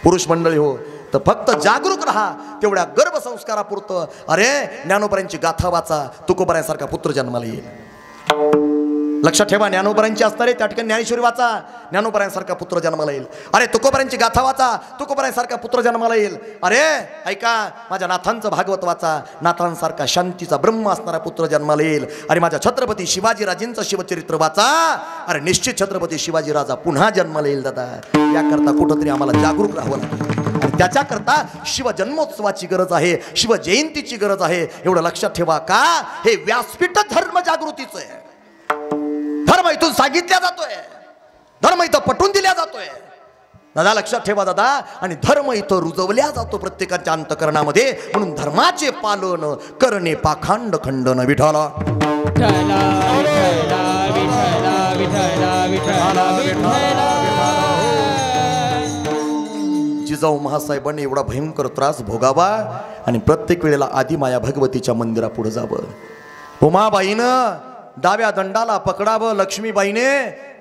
पुरुष मंडळी हो, तर फक्त जागरूक राहा तेवढ्या गर्भसंस्कारापुरतं. अरे ज्ञानोबरांची गाथा वाचा, तुकोबरांसारखा पुत्र जन्माला येईल. लक्षात ठेवा, ज्ञानोबरांची असणारे त्या ठिकाणी ज्ञानेश्वरी वाचा, ज्ञानोबरांसारखा पुत्र जन्माला येईल. अरे तुकोबरांची गाथा वाचा, तुकोबरांसारखा पुत्र जन्माला येईल. अरे ऐका, माझ्या नाथांचं भागवत वाचा, नाथांसारखा शांतीचा ब्रह्म असणारा पुत्र जन्माला येईल. अरे माझ्या छत्रपती शिवाजीराजेंचं शिवचरित्र वाचा, अरे निश्चित छत्रपती शिवाजी राजा पुन्हा जन्माला येईल दादा. याकरता कुठंतरी आम्हाला जागरूक राहावं लागेल आणि त्याच्याकरता शिवजन्मोत्सवाची गरज आहे, शिवजयंतीची गरज आहे, एवढं लक्षात ठेवा. का हे व्यासपीठ धर्म जागृतीचं आहे. धर्म इथून सांगितल्या जातोय, धर्म इथं पटवून दिल्या जातोय दादा, लक्षात ठेवा दादा. आणि धर्म इथं रुजवल्या जातो प्रत्येकाच्या अंतकरणामध्ये. म्हणून धर्माचे पालन करणे पाखांड खंडन. विठाला जिजाऊ महासाहेबांनी एवढा भयंकर त्रास भोगावा आणि प्रत्येक वेळेला आदिमाया भगवतीच्या मंदिरापुढे जावं. उमाबाईनं डाव्या दंडाला पकडावं, लक्ष्मीबाईने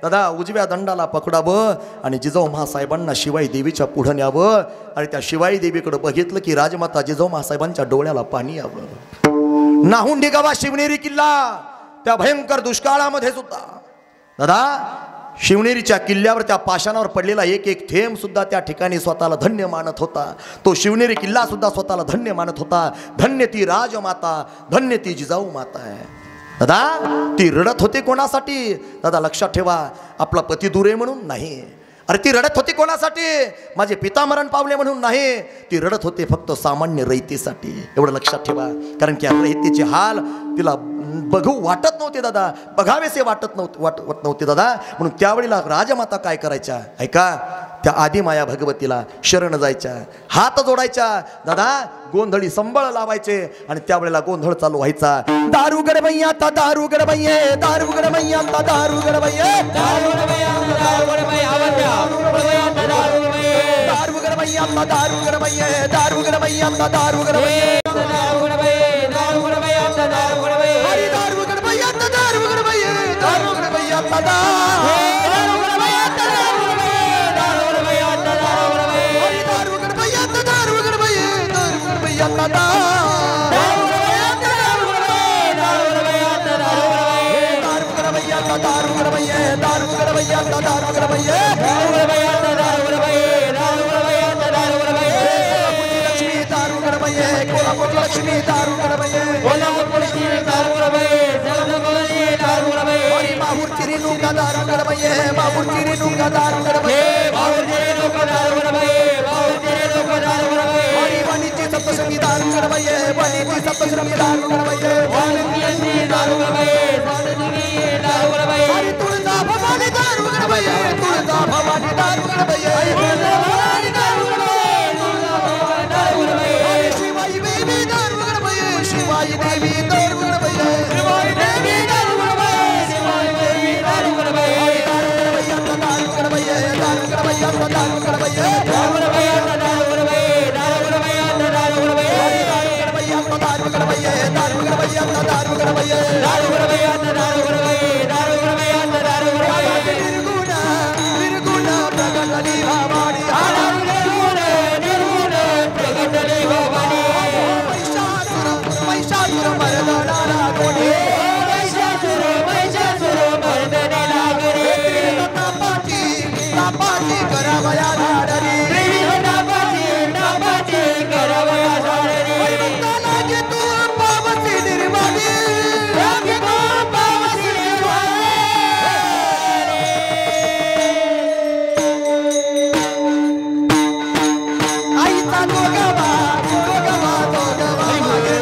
दादा उजव्या दंडाला पकडावं आणि जिजाऊ महासाहेबांना शिवाई देवीच्या पुढे न्यावं. आणि त्या शिवाई देवीकडे बघितलं की राजमाता जिजाऊ महासाहेबांच्या डोळ्याला पाणी यावं. नाहुंडी गावा शिवनेरी किल्ला त्या भयंकर दुष्काळामध्ये सुद्धा दादा शिवनेरीच्या किल्ल्यावर त्या पाषाणावर पडलेला एक एक थेंब सुद्धा त्या ठिकाणी स्वतःला धन्य मानत होता. तो शिवनेरी किल्ला सुद्धा स्वतःला धन्य मानत होता. धन्य ती राजमाता, धन्य ती जिजाऊ माता आहे. दादा ती रडत होती कोणासाठी? दादा लक्षात ठेवा, आपला पती दूर आहे म्हणून नाही. अरे ती रडत होती कोणासाठी? माझे पिता मरण पावले म्हणून नाही. ती रडत होते फक्त सामान्य रयतेसाठी. एवढं लक्षात ठेवा. कारण की रयतेचे हाल तिला बघू वाटत नव्हते दादा, बघावेसे वाटत नव्हते दादा. म्हणून त्यावेळेला राजमाता काय करायच्या ऐका, त्या आदिमाया भगवतीला शरण जायच्या, हात जोडायच्या दादा, गोंधळी संबळ लावायचे आणि त्यावेळेला गोंधळ चालू व्हायचा. दारू गडबैया ता दारू गडबैये, दारू गडबैया ता दारू गडबैये, दारू गडबैया ता दारू गडबैये, दारू गडबैया ता दारू गडबैये, दारू गडबैया ता दारू गडबैये, दारू गडबैया ता दारू गडबैये, दारू गडबैये, दारू गडबैया ता दारू गडबैये, हरी दारू गडबैया ता दारू गडबैये, दारू गडबैया ता दारू गडबैया ता दारू गडबैये, दारू गडबैया ता दारू गडबैये, हरी दारू गडबैया ता दारू गडबैये, दारू गडबैया ता दारू गडबैया ता दारू गडबैये, दारू गडबैया ता दारू गडबैये, दारू गडबैया ता दारू गडबैये, दारू गडबैया ता दारू गडबैये, दारू गडबैया ता दारू गडबैये, दारू गडबैया ता दारू गडबैये, लक्ष्मी दारू गडबैये, कोल्हापूर लक्ष्मी दारू गडबैये, कोल्हापूर लक्ष्मी दारू गडबैये, जगदंबा दारू गडबैये, हरी माहूर चिरी नुका दारू गडबैये, माहूर चिरी नुका दारू गडबैये, माहूर चिरी नुका दारू गडबैये, माहूर चिरी नुका दारू गडबैये, हरी वाणीची सप्तशृंगी दारू गडबैये, वाणीची सप्तशृंगी दारू गडबैये, वाणीची दारू गडबैये, वाणीची दारू गडबैये, हरी तुळजा भवानी दारू गडबैये, तुळजा भवानी दारू गडबैये, तुळजा भवानी दारू गडबैये, तुळजा भवानी दारू गडबैये, हरी शिवाई देवी दारू गडबैये, शिवाई देवी दारू गडबैये, शिवाई देवी दारू गडबैये, शिवाई देवी दारू गडबैये, हरी दारू गडबैया ता दारू गडबैये, दारू गडबैया ता दारू गडबैये, दारू गडबैया ता दारू गडबैये, दारू गडबैया ता दारू गडबैये, हरी दारू गडबैया ता दारू गडबैये, दारू गडबैया ता दारू गडबैये, दारू गडबैया ता दारू गडबैये, दारू गडबैया ता दारू गडबैये, निर्गुण निर्गुण प्रगटली भवानी, निर्गुण निर्गुण प्रगटली भवानी, महिषासुर महिषासुर मर्दनाला कोणी, महिषासुर महिषासुर मर्दनाला कोणी, तापाची तापाची करावया धाडरी, तापाची तापाची करावया धाडरी, भक्ताला की तू पावसी निर्वाणी, की तू पावसी निर्वाणी, आईचा दोघवा दोघवा दोघवा मागे,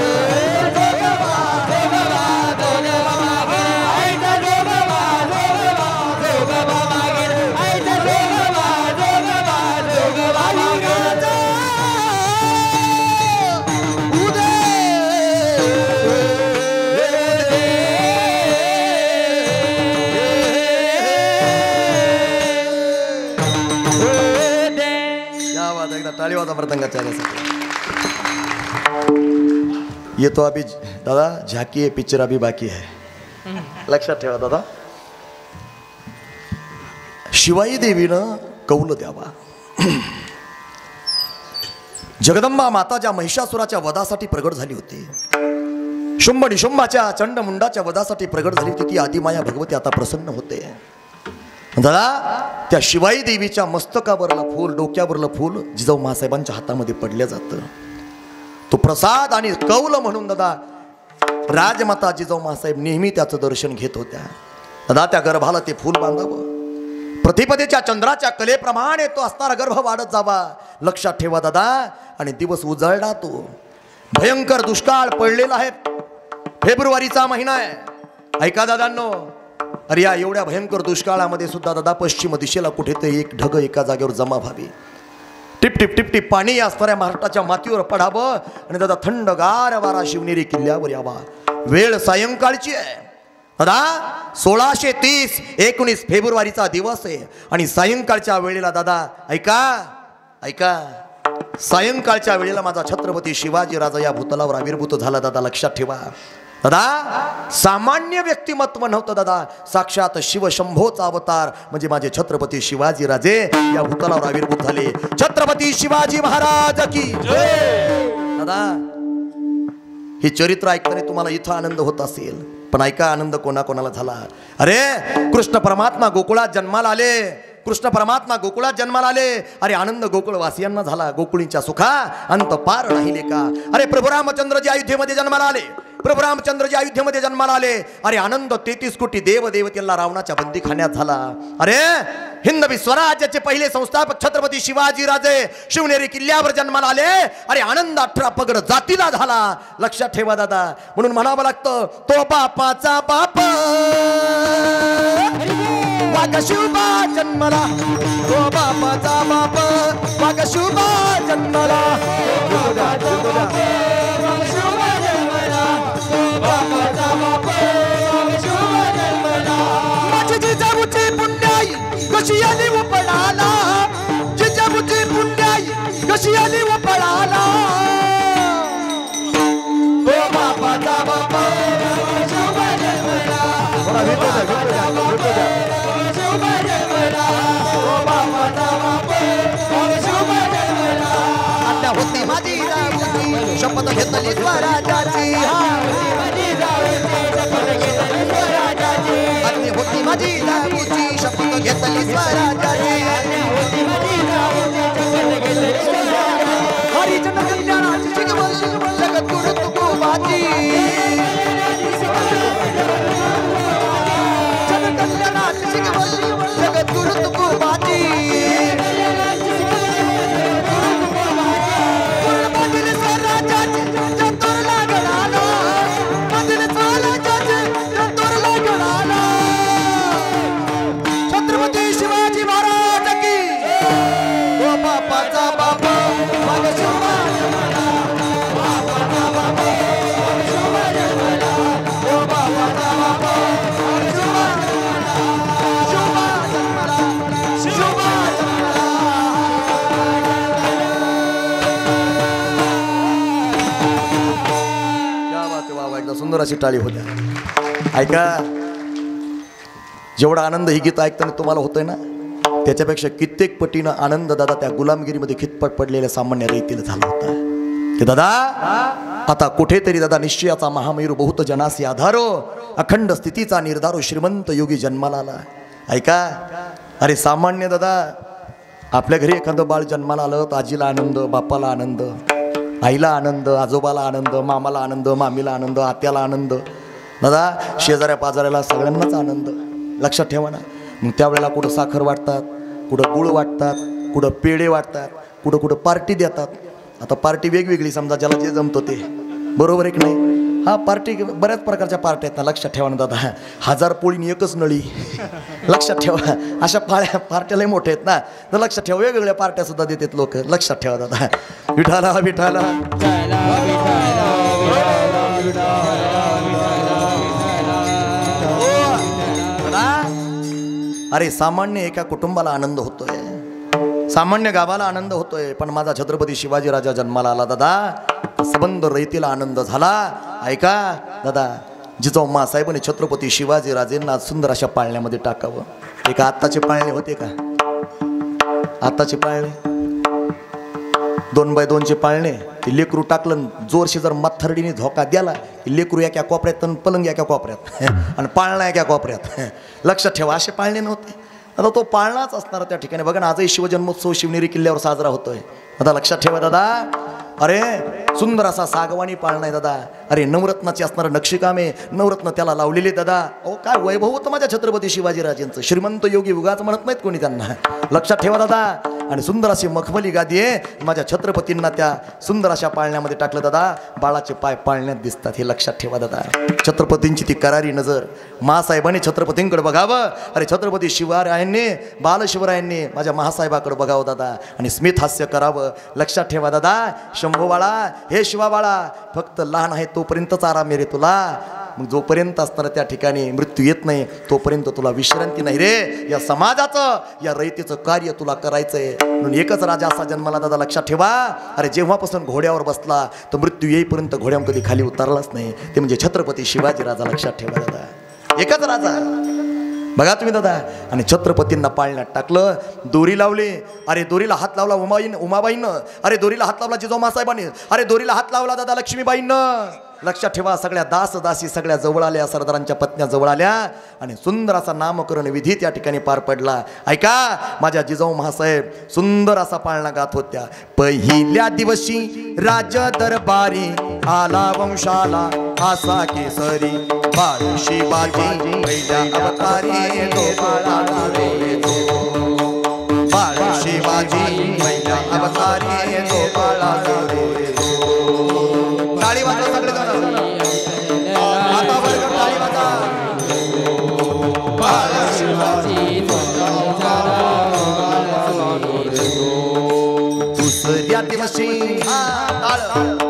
दोघवा दोघवा दोघवा मागे, आईचा दोघवा दोघवा दोघवा मागे, आईचा दोघवा दोघवा दोघवा मागे, क्या बात है, एकदा टाळी वाजा मृदंगाच्या आल्यासाठी. ये तो अभी दादा झाकी है, पिक्चर अभी बाकी है. लक्षात ठेवा दादा. शिवाई देवीनं कौल द्यावा. जगदंबा माता ज्या महिषासुराच्या वधासाठी प्रगट झाली होती, शुंभ निशुंभाच्या चंडमुंडाच्या वधासाठी प्रगट झाली होती, ती आदिमाया भगवती आता प्रसन्न होते. दादा त्या शिवाई देवीच्या मस्तकावरला फूल, डोक्यावरलं फूल जिजाऊ महासाहेबांच्या हातामध्ये पडलं जातं. तो प्रसाद आणि कौल म्हणून दादा राजमाता जिजाऊ महासाहेब नेहमी त्याचं दर्शन घेत होत्या. दादा त्या गर्भाला ते फूल बांधावं, प्रतिपदेच्या चंद्राच्या कलेप्रमाणे तो असणारा गर्भ वाढत जावा. लक्षात ठेवा दादा. आणि दिवस उजळला, तो भयंकर दुष्काळ पडलेला आहे. फेब्रुवारीचा महिना आहे. ऐका दादांनो, अरे या एवढ्या भयंकर दुष्काळामध्ये सुद्धा दादा पश्चिम दिशेला कुठेतरी एक ढग एका जागेवर जमा व्हावी, टिप टिप टिप टिप पाणी असणाऱ्या महाराष्ट्राच्या मातीवर पडावं आणि दादा थंडगार वारा शिवनेरी किल्ल्यावर यावा. वेळ सायंकाळची आहे दादा. 1630 19 फेब्रुवारीचा दिवस आहे आणि सायंकाळच्या वेळेला दादा ऐका ऐका, सायंकाळच्या वेळेला माझा छत्रपती शिवाजी राजा या भूतलावर आविर्भूत झाला. दादा लक्षात ठेवा. दादा सामान्य व्यक्तिमत्व नव्हतं दादा, साक्षात शिवशंभोचा अवतार म्हणजे माझे छत्रपती शिवाजी राजे या भूतलावर आविर्भूत झाले. छत्रपती शिवाजी महाराज की जय. दादा हे चरित्र ऐकताना तुम्हाला इथं आनंद होत असेल, पण ऐका आनंद कोणाकोणाला झाला. अरे कृष्ण परमात्मा गोकुळात जन्माला आले, कृष्ण परमात्मा गोकुळात जन्माला आले. अरे आनंद गोकुळवासियांना झाला, गोकुळींच्या सुखा अंत पार राहिले का. अरे प्रभू रामचंद्रजी अयोध्येमध्ये जन्माला आले, प्रभू रामचंद्रजी अयोध्येमध्ये जन्माला आले. अरे आनंद 33 कोटी देव देवतेला रावणाच्या बंदीखान्यात झाला. अरे हिंदवी स्वराज्याचे पहिले संस्थापक छत्रपती शिवाजी राजे शिवनेरी किल्ल्यावर जन्माला आले. अरे आनंद 18 पगड जातीला झाला. लक्षात ठेवा दादा, म्हणून म्हणावं लागतं तो बापाचा बाप वाघ शिवबा जन्मला, तो बापाचा बाप वाघ शिवबा जन्मला. माझी जिजाऊची पुण्याई कशी आली व पळाला, जिजाऊची पुण्याई कशी आली व पळाला. तो बापाचा बाप आता होती माझी जाऊची शपथ घेतली स्वराज्याची. आत्मी होती माझी जाऊची शपथ घेतली स्वराज्याची. हरिजन कल्याणाची शिकवली जगद्गुरु तुकोबाची. जन कल्याणाची शिकवली जगद्गुरु तुकोबाची. सुंदर अशी टाळी होत्या. ऐका, जेवढा आनंद ही गीत ऐकताना तुम्हाला होतोय ना, त्याच्यापेक्षा कित्येक पटीनं आनंद दादा त्या गुलामगिरीमध्ये खितपट पडलेल्या सामान्य रीतीला झाला होता. की दादा आता कुठेतरी दादा निश्चयाचा महामेरू बहुत जनासी आधारो, अखंड स्थितीचा निर्धारो श्रीमंत योगी जन्माला आला. ऐका, अरे सामान्य दादा आपल्या घरी एखादं बाळ जन्माला आलं तर आजीला आनंद, बापाला आनंद, आईला आनंद, आजोबाला आनंद, मामाला आनंद, मामीला आनंद, आत्याला आनंद, दादा शेजाऱ्या पाजाऱ्याला सगळ्यांनाच आनंद. लक्षात ठेवा ना. मग त्यावेळेला कुठं साखर वाटतात, कुठं गुळ वाटतात, कुठं पेढे वाटतात, कुठं कुठं पार्टी देतात. आता पार्टी वेगवेगळी, समजा ज्याला जे जमतं ते, बरोबर आहे की नाही. हा पार्टी बऱ्याच प्रकारच्या पार्ट्या आहेत ना. लक्षात ठेवा ना दादा, 1000 पोळीनी एकच नळी. लक्षात ठेवा, अशा पार्ट्या लय मोठ्या आहेत ना. तर लक्षात ठेवा, वेगवेगळ्या पार्ट्या सुद्धा देतात लोक. लक्षात ठेवा दादा. विठाला विठाला अरे सामान्य एका कुटुंबाला आनंद होतोय, सामान्य गावाला आनंद होतोय, पण माझा छत्रपती शिवाजी राजा जन्माला आला दादा, सबंध रयतीला आनंद झाला. ऐका दादा, जिजाऊ मासाहेबांनी छत्रपती शिवाजी राजेंना सुंदर अशा पाळण्यामध्ये टाकावं. एक आत्ताचे पाळणे होते का, आत्ताचे पाळणे 2x2चे पाळणे, ते लेकरू टाकलं जोरशी जर मथरडीने धोका द्याला, लेकरू एका कोपऱ्यात आणि पलंग एका कोपऱ्यात आणि पाळणा एका कोपऱ्यात. लक्षात ठेवा, असे पाळणे नव्हते. आता तो पाळणाच असणार त्या ठिकाणी. बघा ना, आजही शिवजन्मोत्सव शिवनेरी किल्ल्यावर साजरा होतोय. आता लक्षात ठेवा दादा, अरे सुंदर असा सागवानी पाळणा आहे दादा. अरे नवरत्नाची असणारं नक्षीकाम आहे, नवरत्न त्याला लावलेले दादा. अहो काय वैभव होतं माझ्या छत्रपती शिवाजीराजेंचं. श्रीमंत योगी उगाच म्हणत नाहीत कोणी त्यांना. लक्षात ठेवा दादा. आणि सुंदर अशी मखमली गादी आहे, माझ्या छत्रपतींना त्या सुंदर अशा पाळण्यामध्ये टाकलं दादा. बाळाचे पाय पाळण्यात दिसतात, हे लक्षात ठेवा दादा. छत्रपतींची ती करारी नजर, मासाहेबांनी छत्रपतींकडे बघावं. अरे छत्रपती शिवरायांनी, बालशिवरायांनी माझ्या महासाहेबाकडे बघावं दादा, आणि स्मित हास्य करावं. लक्षात ठेवा दादा. शंभू बाळा, हे शिवा बाळा, फक्त लहान आहे तोपर्यंतच आराम आहे रे तुला. मग जोपर्यंत असताना त्या ठिकाणी मृत्यू येत नाही तोपर्यंत तुला विश्रांती नाही रे. या समाजाचं, या रयतेचं कार्य तुला करायचंय. म्हणून एकच राजा असा जन्माला दादा. लक्षात ठेवा. अरे जेव्हापासून घोड्यावर बसला तर मृत्यू येईपर्यंत घोड्यावर कधी खाली उतरलाच नाही, ते म्हणजे छत्रपती शिवाजी राजा. लक्षात ठेवा दादा, एकच राजा. बघा तुम्ही दादा. आणि छत्रपतींना पाळण्यात टाकलं, दोरी लावली. अरे दोरीला हात लावला उमाबाईनं. अरे दोरीला हात लावला जिजाऊ मासाहेबांनी. अरे दोरीला हात लावला दादा लक्ष्मीबाईंनं. लक्षात ठेवा, सगळ्या दास दासी सगळ्या जवळ आल्या, सरदारांच्या पत्न्या जवळ आल्या आणि सुंदर असा नामकरण विधी त्या ठिकाणी पार पडला. ऐका, माझ्या जिजाऊ महासाहेब सुंदर असा पाळणा गात होत्या. पहिल्या दिवशी राज दरबारी आला वंशाला असा केसरी, बाळ शिवाजी पहिल्या अवतारी तो बाळा रे तो, बाळ शिवाजी पहिल्या अवतारी तो बाळा रे तो. टाळी वाजवा सगळे जण, आता बरं टाळी वाजवा. बाळ शिवाजी दुसऱ्या दिवशी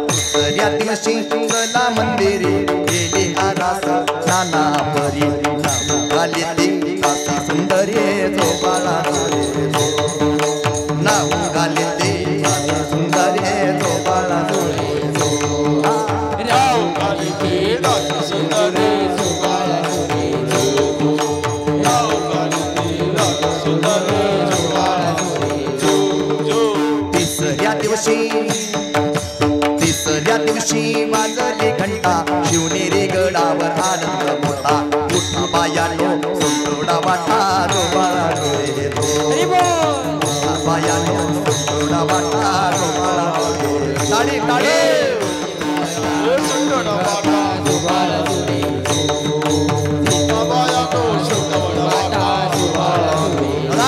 दुसऱ्या दिवशी कला मंदिरे गेली आरास नाना परी, आली ती असा सुंदरी जो बाळा रे तो, नाव गाली ती असा सुंदरी जो बाळा रे तो, नाव गाली ती असा सुंदरी जो बाळा रे तो, नाव गाली ती असा सुंदरी जो बाळा रे तो. तिसऱ्या दिवशी वाजली घंटा, शिवनेरी गडावर आनंद मोठा, मोठा बायानो सोडा वाटा जो बाळा रे तो, मोठा बायानो सोडा वाटा जो बाळा रे तो. टाळी टाळी सोडा वाटा जो बाळा रे तो, मोठा बायानो सोडा वाटा जो बाळा रे तो.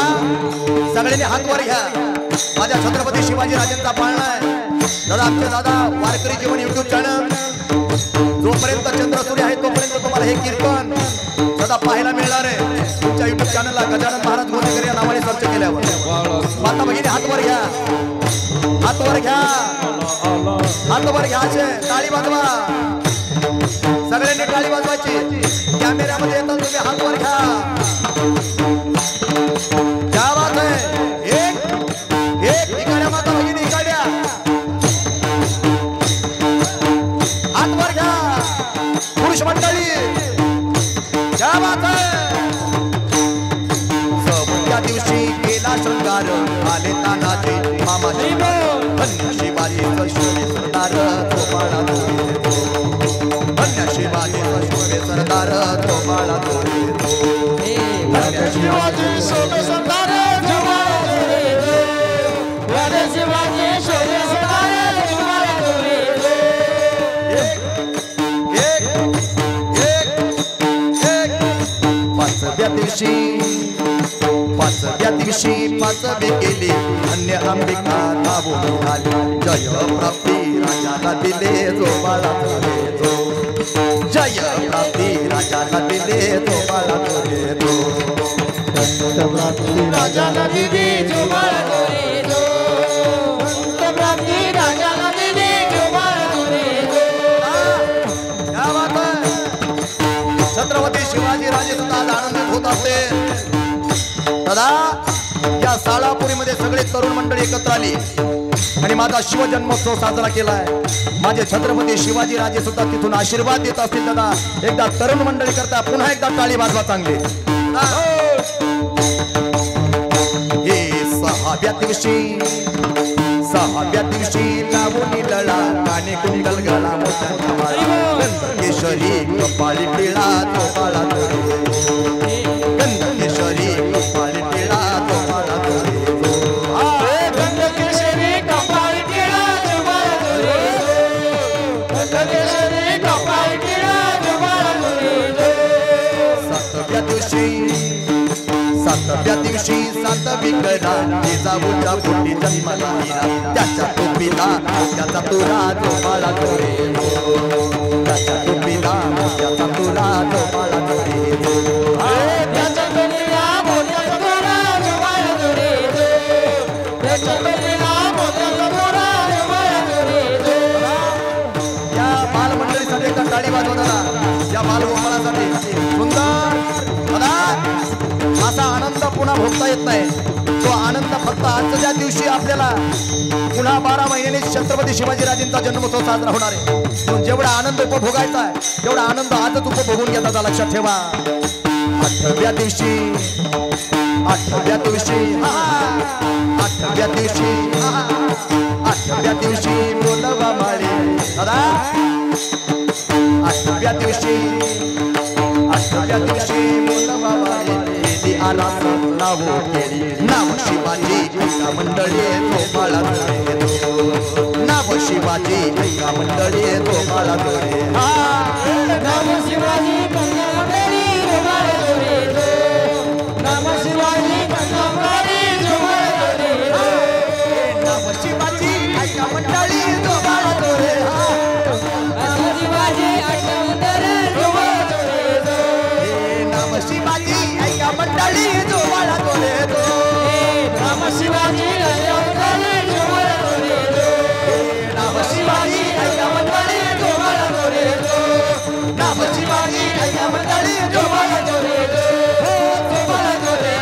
सगळ्यांनी हात वर घ्या. माझ्या छत्रपती शिवाजी राजांचा पाळणा आहे दादा, आमचे दादा वारकरी जीवन युट्यूब चॅनल, जोपर्यंत चंद्र सूर्य आहे तोपर्यंत तुम्हाला हे कीर्तन दादा पाहायला मिळणार आहे. तुमच्या युट्यूब चॅनलला गजानन महाराज गोंदेकर या नावाने सर्च केल्यावर माता भगिनी हात वर घ्या, हात वर घ्या, हात वर घ्या. टाळी वाजवा, सगळ्यांनी टाळी वाजवायची. कॅमेऱ्यामध्ये येतात तुम्ही हात वर घ्या. क्या बात आहे. एक इकडे माता भगिनी इकडे हात वर घ्या. पुरुष मंडळी क्या बात आहे. चौथ्या दिवशी केला शृंगार, आले तानाचे मामा धन्य शिवाजी शोभे सरदार तो बाळा रे तो, धन्य शिवाजी शोभे सरदार तो बाळा रे तो, धन्य शिवाजी शोभे सरदार तो बाळा रे तो, धन्य शिवाजी शोभे सरदार तो बाळा रे तो. पाचव्या दिवशी पाचवी गेली अन्य अंबिका धावून आली, जय प्राप्ती राजाला दिले जो बाळा रे तो, जय प्राप्ती राजाला दिले जो बाळा रे तो, प्राप्ती राजाला दिले जो बाळा रे तो, प्राप्ती राजाला दिले जो बाळा रे तो. क्या बात है. छत्रपती शिवाजी राजे सुद्धा आनंदित होत असते. दादा या साळापुरीमध्ये सगळे तरुण मंडळी एकत्र आली आणि माझा शिवजन्मोत्सव साजरा केलाय. माझे छत्रपती शिवाजी राजे सुद्धा तिथून आशीर्वाद देत असतील. दादा एकदा तरुण मंडळी करता पुन्हा एकदा टाळी वाजवा चांगली. हे सहाव्या दिवशी लावून लळा काने कुंडल गळा मोठा केशरी कपाळी पिळा तो बाळा रे तो, गंध केशरी कपाळी पिळा तो बाळा रे तो, गंध केशरी कपाळी पिळा तो बाळा रे तो, गंध केशरी कपाळी पिळा तो बाळा रे तो. सातव्या दिवशी सातवी करा जिजाऊच्या पोटी जन्माला दिला, त्याच्या टोपीला त्याचा तुरा जो बाळा रे तो, त्याच्या टोपीला त्याचा तुरा जो बाळा रे तो, त्याच्या टोपीला त्याचा तुरा जो बाळा रे तो, त्याच्या टोपीला त्याचा तुरा जो बाळा रे तो. या बालमंडळीसाठी एकदा टाळी वाजवा. या बालगोपाळासाठी सुंदर असा आनंद पुन्हा भोगता येत नाही. तो आनंद फक्त आजच्या दिवशी आपल्याला पुन्हा 12 महिन्यांनी छत्रपती शिवाजी राजेंचा जन्मोत्सव साजरा होणार आहे. जेवढा आनंद उपभोगायचा आहे तेवढा आनंद आजच उपभोगून घेतात. लक्षात ठेवा. आठव्या दिवशी बोलवा माळी दादा आठव्या दिवशी बोलवाबाई आला नाव केली नाव शिवाजी ऐका मंडळी झोपाळा जोडे नाव शिवाजी ऐका मंडळी झोपाळा जोडे नाम शिवाजी मंडळी झोपाळा जोडे नाम शिवाजी मंडळी झोपाळा जोडे नाम शिवाजी ऐका मंडळी झोपाळा जोडे शिवाजी ऐका मंडळी झोपाळा जोडे नाम शिवाजी ऐका मंडळी झोपाळा जोडे नाम शिवाजी ऐका मंडळी झोपाळा जोडे नाम शिवाजी ऐका मंडळी झोपाळा जोडे नाम शिवाजी ऐका मंडळी झोपाळा जोडे झोपाळा जोडे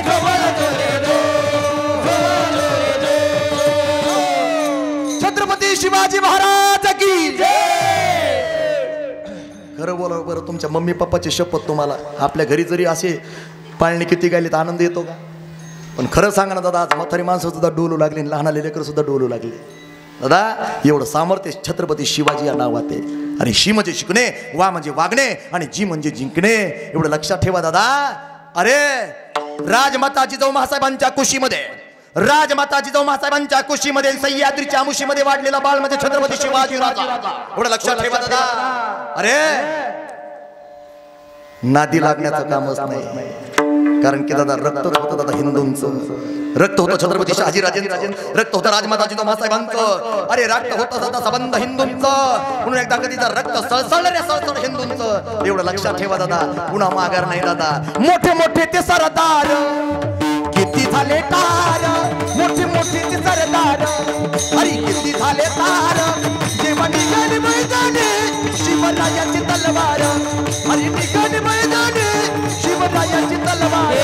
झोपाळा जोडे छत्रपती शिवाजी महाराज की जय. खरं बोला बरं, तुमच्या मम्मी पप्पाची शपथ तुम्हाला आपल्या घरी जरी असे पाळणे किती गायले तर आनंद येतो का? पण खरं सांगा ना दादा, आज म्हातारी माणसं सुद्धा डोलू लागली, लहान लेकरं सुद्धा डोलू लागले. दादा एवढं सामर्थ्य छत्रपती शिवाजी या नावात आहे. आणि शी म्हणजे शिकणे, वा म्हणजे वागणे आणि जी म्हणजे जिंकणे. एवढं लक्षात ठेवा दादा. अरे राजमाता जिजाऊ महासाहेबांच्या कुशीमध्ये, राजमाता जिजाऊ महासाहेबांच्या कुशीमध्ये सह्याद्रीच्या मुशीमध्ये वाढलेला बाळ म्हणजे छत्रपती शिवाजी राजा. एवढं लक्षात ठेवा दादा. अरे नादी लागण्याचं कामच नाही, कारण की दादा रक्त होतं दादा हिंदूंचं, रक्त होतं छत्रपती शहाजीराजेंचं, रक्त होतं राजमाता जिजाऊ महासाहेबांचं. अरे रक्त होतं दादा संबंध हिंदूंचं. म्हणून एकदा कधीचा रक्त सळसळ रे सळसळ हिंदूंचं. एवढं लक्षात ठेवा दादा. पुन्हा माघार नाही दादा. मोठे मोठे ते सरदार किती झाले तार, मोठे मोठे ते सरदार अरे किती झाले तार. जेव्हा निघाली मैदाने शिवरायाची तलवार, अरे निघाली मैदाने शिवरायाची तलवार.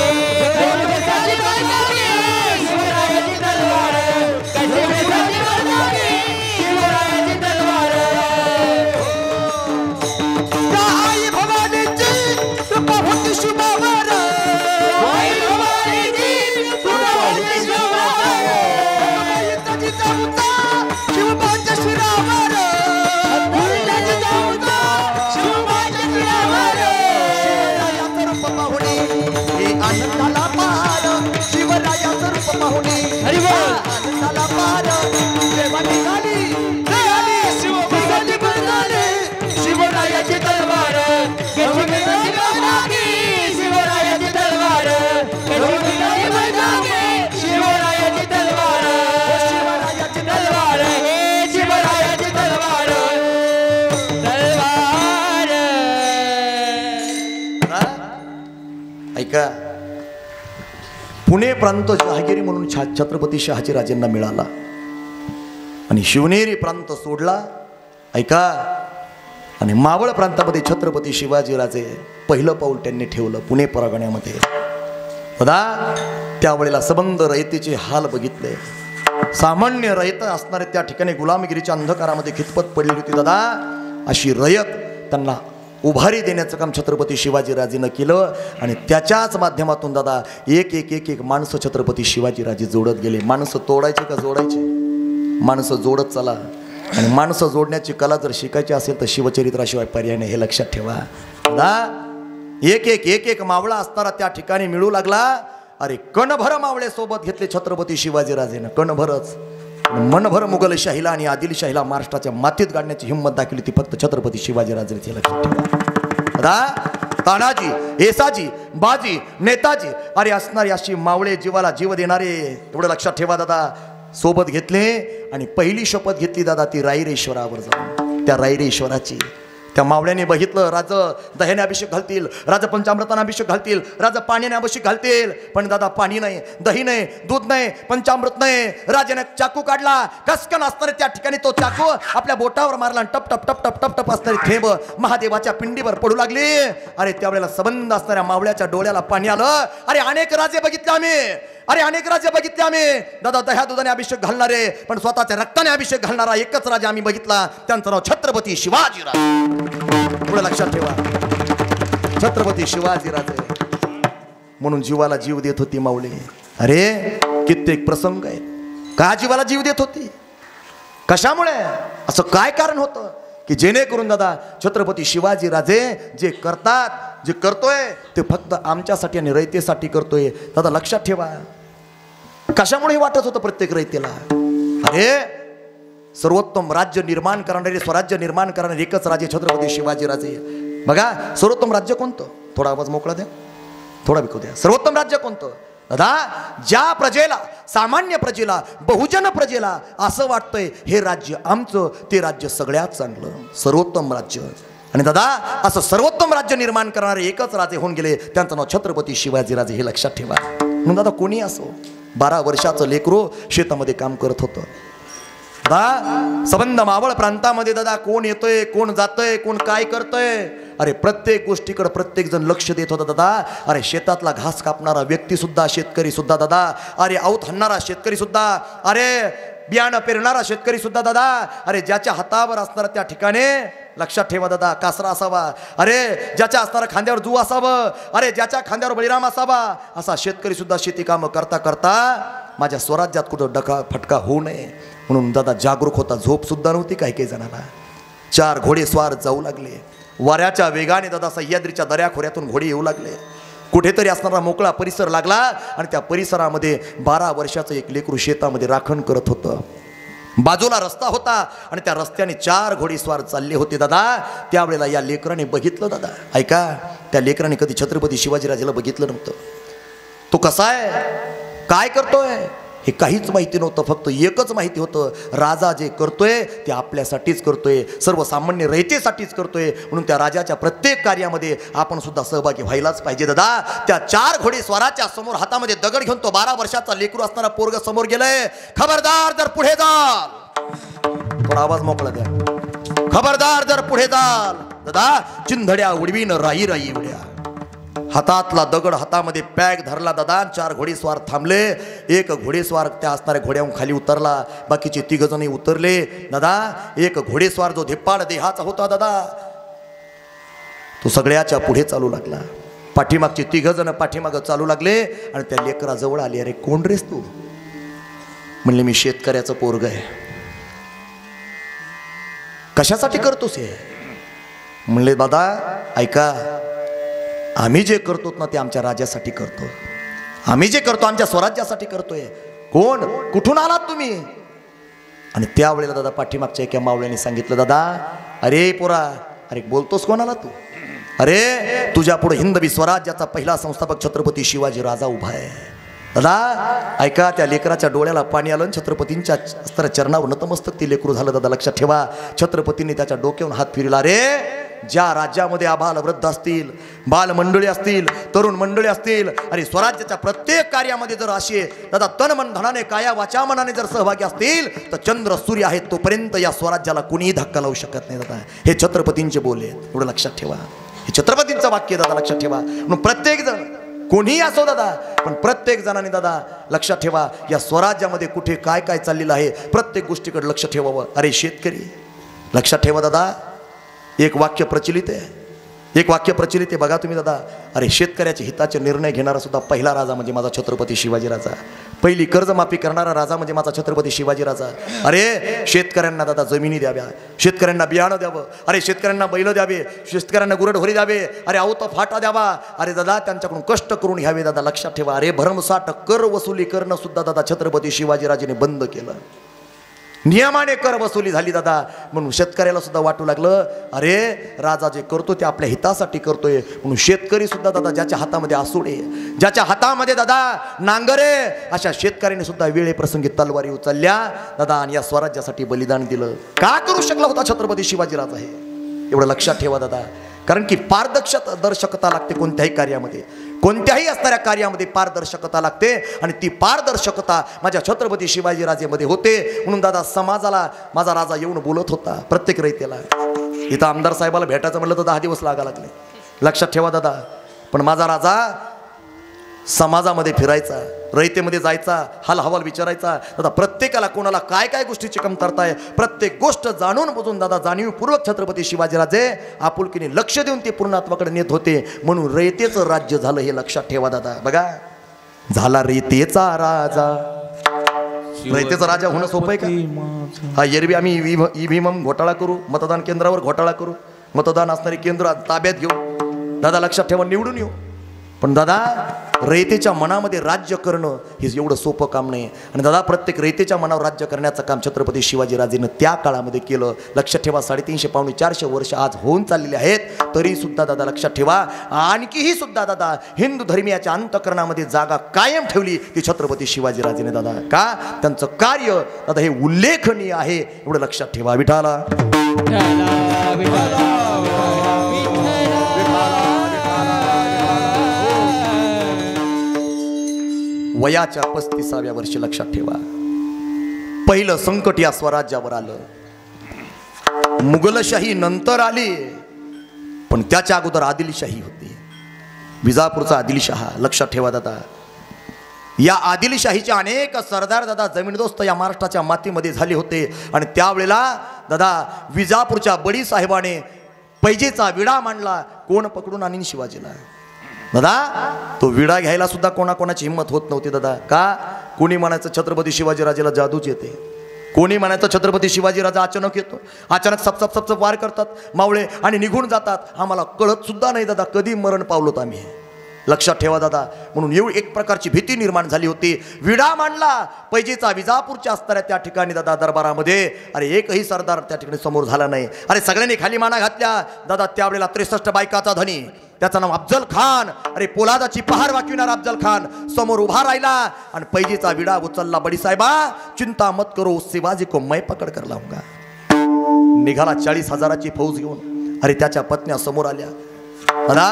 आई भवानीची कृपा होती शिवावर, शिवबाच्या शिरावर शिवरायाचं रूप पाहुणे हे आनंदाला पार, शिवरायाचं रूप पाहुणे आनंदाला पार. जेव्हा निघाली शिवबाची बंधारे शिवरायाची तलवार, शिवरायाची तलवार, शिवरायाची तलवार, शिवरायाची तलवार, शिवरायाची तलवार, तलवार. ऐका, पुणे प्रांत जहागिरी म्हणून छत्रपती शहाजीराजेंना मिळाला आणि शिवनेरी प्रांत सोडला. ऐका, आणि मावळ प्रांतामध्ये छत्रपती शिवाजीराजे पहिलं पाऊल त्यांनी ठेवलं पुणे परगण्यामध्ये. दादा त्यावेळेला सबंध रयतेचे हाल बघितले. सामान्य रयत असणारे त्या ठिकाणी गुलामगिरीच्या अंधकारामध्ये खितपत पडलेली होती दादा. अशी रयत त्यांना उभारी देण्याचं काम छत्रपती शिवाजीराजेनं केलं आणि त्याच्याच माध्यमातून दादा एक एक एक एक माणसं छत्रपती शिवाजीराजे जोडत गेले. माणसं तोडायचे का जोडायचे? माणसं जोडत चला. आणि माणसं जोडण्याची कला जर शिकायची असेल तर शिवचरित्राशिवाय पर्याय नाही, हे लक्षात ठेवा. दादा एक एक एक एक मावळा असताना त्या ठिकाणी मिळू लागला. अरे कणभर मावळे सोबत घेतले छत्रपती शिवाजीराजेनं, कणभरच. मनभर मुघलशाहीला आणि आदिलशाहीला महाराष्ट्राच्या मातीत गाडण्याची हिंमत दाखवली ती फक्त छत्रपती शिवाजीराजे. लक्षात ठेवा. तानाजी, येसाजी, बाजी, नेताजी अरे असणारे अशी मावळे जीवाला जीव देणारे, एवढं लक्षात ठेवा दादा. सोबत घेतले आणि पहिली शपथ घेतली दादा ती रायरेश्वरावर जाऊन. त्या रायरेश्वराची त्या मावळ्याने बघितलं, राज दह्याने अभिषेक घालतील, राज पंचामृताने अभिषेक घालतील, राज पाण्याने अभिषेक घालतील, पण दादा पाणी नाही, दही नाही, दूध नाही, पंचामृत नाही. राजाने चाकू काढला, कसकन असणारे त्या ठिकाणी तो चाकू आपल्या बोटावर मारला, टप टप टप टप टप टप असणारी थेंब महादेवाच्या पिंडीवर पडू लागली. अरे त्यावेळेला संबंध असणाऱ्या मावळ्याच्या डोळ्याला पाणी आलं. अरे अनेक राजे बघितले आम्ही, अरे अनेक राजे बघितले आम्ही दादा, दह्या दुधाने अभिषेक घालणारे पण स्वतःच्या रक्ताने अभिषेक घालणारा एकच राजा आम्ही बघितला, त्यांचं नाव छत्रपती शिवाजीराजे. पुढे लक्षात ठेवा, छत्रपती शिवाजीराजे म्हणून जीवाला जीव देत होती माऊली. अरे कित्येक प्रसंग आहेत, का जीवाला जीव देत होती, कशामुळे, असं काय कारण होतं. की जेणेकरून दादा छत्रपती शिवाजी राजे जे करतात जे करतोय ते फक्त आमच्यासाठी आणि रयतेसाठी करतोय दादा लक्षात ठेवा कशामुळे वाटत होतं प्रत्येक रयतेला अरे सर्वोत्तम राज्य निर्माण करणारे स्वराज्य निर्माण करणारे एकच राजे छत्रपती शिवाजी राजे बघा सर्वोत्तम राज्य कोणतं थोडा आवाज मोकळा द्या थोडा विकू द्या सर्वोत्तम राज्य कोणतं दादा ज्या प्रजेला सामान्य प्रजेला बहुजन प्रजेला असं वाटतंय हे राज्य आमचं ते राज्य सगळ्यात चांगलं सर्वोत्तम राज्य आणि दादा असं सर्वोत्तम राज्य निर्माण करणारे एकच राजे होऊन गेले त्यांचं नाव छत्रपती शिवाजी राजे हे लक्षात ठेवा म्हणून दादा कोणी असो 12 वर्षाचं लेकरू शेतामध्ये काम करत होतं दादा संबंध मावळ प्रांतामध्ये दादा कोण येतोय कोण जातोय कोण काय करतोय अरे प्रत्येक गोष्टीकडे प्रत्येक जण लक्ष देत होता दादा अरे शेतातला घास कापणारा व्यक्ती सुद्धा शेतकरी सुद्धा दादा अरे आऊत हाणणारा शेतकरी सुद्धा अरे बियाणं पेरणारा शेतकरी सुद्धा दादा अरे ज्याच्या हातावर असणारा त्या ठिकाणी लक्षात ठेवा दादा कासरा असावा अरे ज्याच्या असणारा खांद्यावर जू असावं अरे ज्याच्या खांद्यावर बळीराम असावा असा शेतकरी सुद्धा शेती कामं करता करता माझ्या स्वराज्यात कुठं डका फटका होऊ नये म्हणून दादा जागरूक होता झोप सुद्धा नव्हती काही काही जणांना 4 घोडेस्वार जाऊ लागले वाऱ्याच्या वेगाने दादा सह्याद्रीच्या दऱ्याखोऱ्यातून घोडे येऊ लागले कुठेतरी असणारा मोकळा परिसर लागला आणि त्या परिसरामध्ये 12 वर्षाचं एक लेकरू शेतामध्ये राखण करत होतं बाजूला रस्ता होता आणि त्या रस्त्याने 4 घोडेस्वार चालले होते दादा त्यावेळेला या लेकराने बघितलं दादा ऐका त्या लेकराने कधी छत्रपती शिवाजीराजेला बघितलं नव्हतं तो कसा आहे काय करतोय हे काहीच माहिती नव्हतं फक्त एकच माहिती होतं राजा जे करतोय ते आपल्यासाठीच करतोय सर्वसामान्य रयतेसाठीच करतोय म्हणून त्या राजाच्या प्रत्येक कार्यामध्ये आपण सुद्धा सहभागी व्हायलाच पाहिजे दादा त्या 4 घोडेस्वाराच्या समोर हातामध्ये दगड घेऊन तो 12 वर्षाचा लेकरू असणारा पोरग समोर गेलंय खबरदार जर पुढे जाल थोडा आवाज मोकळा द्या खबरदार जर पुढे जाल दादा चिंधड्या उडवीन राई राई उड्या हातातला दगड हातामध्ये पॅक धरला दादा 4 घोडेस्वार थांबले एक घोडेस्वार त्या असणाऱ्या घोड्याहून खाली उतरला बाकीचे 3 जणही उतरले दादा एक घोडेस्वार जो धिप्पाड देहाचा होता दादा तो सगळ्याच्या पुढे चालू लागला पाठीमागचे 3 जण पाठीमाग चालू लागले आणि त्या लेकरा जवळ आले अरे कोण रेस तू म्हणले मी शेतकऱ्याचं पोरग आहे कशासाठी करतोस हे म्हणले दादा ऐका आम्ही जे करतो ना ते आमच्या राजासाठी करतो आम्ही जे करतो आमच्या स्वराज्यासाठी करतोय कोण कुठून आलात तुम्ही आणि त्यावेळेला दादा पाठीमागच्या एका मावळ्याने सांगितलं दादा अरे पोरा अरे बोलतोस कोणाला तू अरे तुझ्या पुढे हिंदवी स्वराज्याचा पहिला संस्थापक छत्रपती शिवाजी राजा उभा आहे दादा ऐका त्या लेकराच्या डोळ्याला पाणी आलं छत्रपतींच्या चरणावर नतमस्तक ते लेकरू झालं दादा लक्षात ठेवा छत्रपतींनी त्याच्या डोक्यावरून हात फिरला रे ज्या राज्यामध्ये आबाल वृद्ध असतील बालमंडळी असतील तरुण मंडळी असतील आणि स्वराज्याच्या प्रत्येक कार्यामध्ये जर असे दादा तन मन धनाने काया वाचा मनाने जर सहभागी असतील तर चंद्र सूर्य आहेत तोपर्यंत या स्वराज्याला कुणीही धक्का लावू शकत नाही दादा हे छत्रपतींचे बोल आहेत एवढं लक्षात ठेवा हे छत्रपतींचं वाक्य दादा लक्षात ठेवा म्हणून प्रत्येक जण कोणीही असो दादा पण प्रत्येक जणांनी दादा लक्षात ठेवा या स्वराज्यामध्ये कुठे काय काय चाललेलं आहे प्रत्येक गोष्टीकडे लक्ष ठेवावं अरे शेतकरी लक्षात ठेवा दादा एक वाक्य प्रचलित आहे बघा तुम्ही दादा अरे शेतकऱ्याच्या हिताचे निर्णय घेणारा सुद्धा पहिला राजा म्हणजे माझा छत्रपती शिवाजी राजा पहिली कर्जमाफी करणारा राजा म्हणजे माझा छत्रपती शिवाजी राजा अरे शेतकऱ्यांना दादा जमिनी द्याव्या शेतकऱ्यांना बियाणं द्यावं अरे शेतकऱ्यांना बैल द्यावे शेतकऱ्यांना गुरढोरी द्यावे अरे आवत फाटा द्यावा अरे दादा त्यांच्याकडून कष्ट करून घ्यावे दादा लक्षात ठेवा अरे भरमसाठ कर वसुली करणं सुद्धा दादा छत्रपती शिवाजीराजेने बंद केलं नियमाने कर वसुली झाली दादा म्हणून शेतकऱ्याला सुद्धा वाटू लागलं अरे राजा जे करतो ते आपल्या हितासाठी करतोय म्हणून शेतकरी सुद्धा दादा ज्याच्या हातामध्ये आसुडे ज्याच्या हातामध्ये दादा नांगरे अशा शेतकऱ्याने सुद्धा वेळेप्रसंगी तलवारी उचलल्या दादा आणि या स्वराज्यासाठी बलिदान दिलं का करू शकला होता छत्रपती शिवाजीराजा हे एवढं लक्षात ठेवा दादा कारण की पारदर्शकता लागते कोणत्याही कार्यामध्ये कोणत्याही असणाऱ्या कार्यामध्ये पारदर्शकता लागते आणि ती पारदर्शकता माझ्या छत्रपती शिवाजीराजेमध्ये होते म्हणून दादा समाजाला माझा राजा येऊन बोलत होता प्रत्येक रयतेला इथं आमदार साहेबाला भेटायचं म्हटलं तर 10 दिवस लागा लागले लक्षात ठेवा दादा पण माझा राजा समाजामध्ये फिरायचा रयतेमध्ये जायचा हालहवाल विचारायचा दादा प्रत्येकाला कोणाला काय काय गोष्टीची कमतरता आहे प्रत्येक गोष्ट जाणून बुजून दादा जाणीवपूर्वक छत्रपती शिवाजीराजे आपुलकीने लक्ष देऊन ते पूर्णत्वाकडे नेत होते म्हणून रयतेचं राज्य झालं हे लक्षात ठेवा दादा बघा झाला रयतेचा राजा रयतेचा राजा होणं सोपं आहे का? हा एरवी आम्ही ईव्हीएम घोटाळा करू, मतदान केंद्रावर घोटाळा करू, मतदान असणारी केंद्र ताब्यात घेऊ, दादा लक्षात ठेवा निवडून येऊ. पण दादा रयतेच्या मनामध्ये राज्य करणं हे एवढं सोपं काम नाही. आणि दादा प्रत्येक रयतेच्या मनावर राज्य करण्याचं काम छत्रपती शिवाजीराजेनं त्या काळामध्ये केलं. लक्षात ठेवा 350 पावणे 400 वर्ष आज होऊन चाललेले आहेत, तरी सुद्धा दादा लक्षात ठेवा आणखीही सुद्धा दादा हिंदू धर्मियाच्या अंतःकरणामध्ये जागा कायम ठेवली ती छत्रपती शिवाजीराजेने. दादा का त्यांचं कार्य दादा हे उल्लेखनीय आहे, एवढं लक्षात ठेवा. विठाला वयाच्या 35व्या वर्षी लक्षात ठेवा पहिलं संकट या स्वराज्यावर आलं. मुघलशाही नंतर आली, पण त्याच्या अगोदर आदिलशाही होती, विजापूरचा आदिलशहा. लक्षात ठेवा दादा या आदिलशाहीचे अनेक सरदार दादा जमीनदोस्त या महाराष्ट्राच्या मातीमध्ये झाले होते. आणि त्यावेळेला दादा विजापूरच्या बडी साहेबाने पैजेचा विडा मांडला. कोण पकडून आणीन शिवाजीला? दादा तो विडा घ्यायला सुद्धा कोणाकोणाची हिंमत होत नव्हती. दादा का? कोणी म्हणायचं छत्रपती शिवाजीराजेला जादूच येते, कोणी म्हणायचं छत्रपती शिवाजीराजा अचानक येतो, अचानक सपसप सपसप वार करतात मावळे आणि निघून जातात. आम्हाला कळत सुद्धा नाही दादा कधी मरण पावलोत आम्ही. लक्षात ठेवा दादा. म्हणून एवढी एक प्रकारची भीती निर्माण झाली होती. विडा मांडला पैजेचा विजापूरच्या असणाऱ्या त्या ठिकाणी दादा दरबारामध्ये. अरे एकही सरदार त्या ठिकाणी समोर झाला नाही. अरे सगळ्यांनी खाली माना घातल्या. दादा त्यावेळेला 63 बायकाचा धनी, त्याचं नाव अफजल खान. अरे पोलादाची पहार वाकविणारा अफजल खान समोर उभा राहिला आणि पैजेचा विडा उचलला. बडी साहेबा चिंता मत करो, शिवाजी को मैं पकड कर लाऊंगा. निघाला 40,000ची फौज घेऊन. अरे त्याच्या पत्न्या समोर आल्या. दादा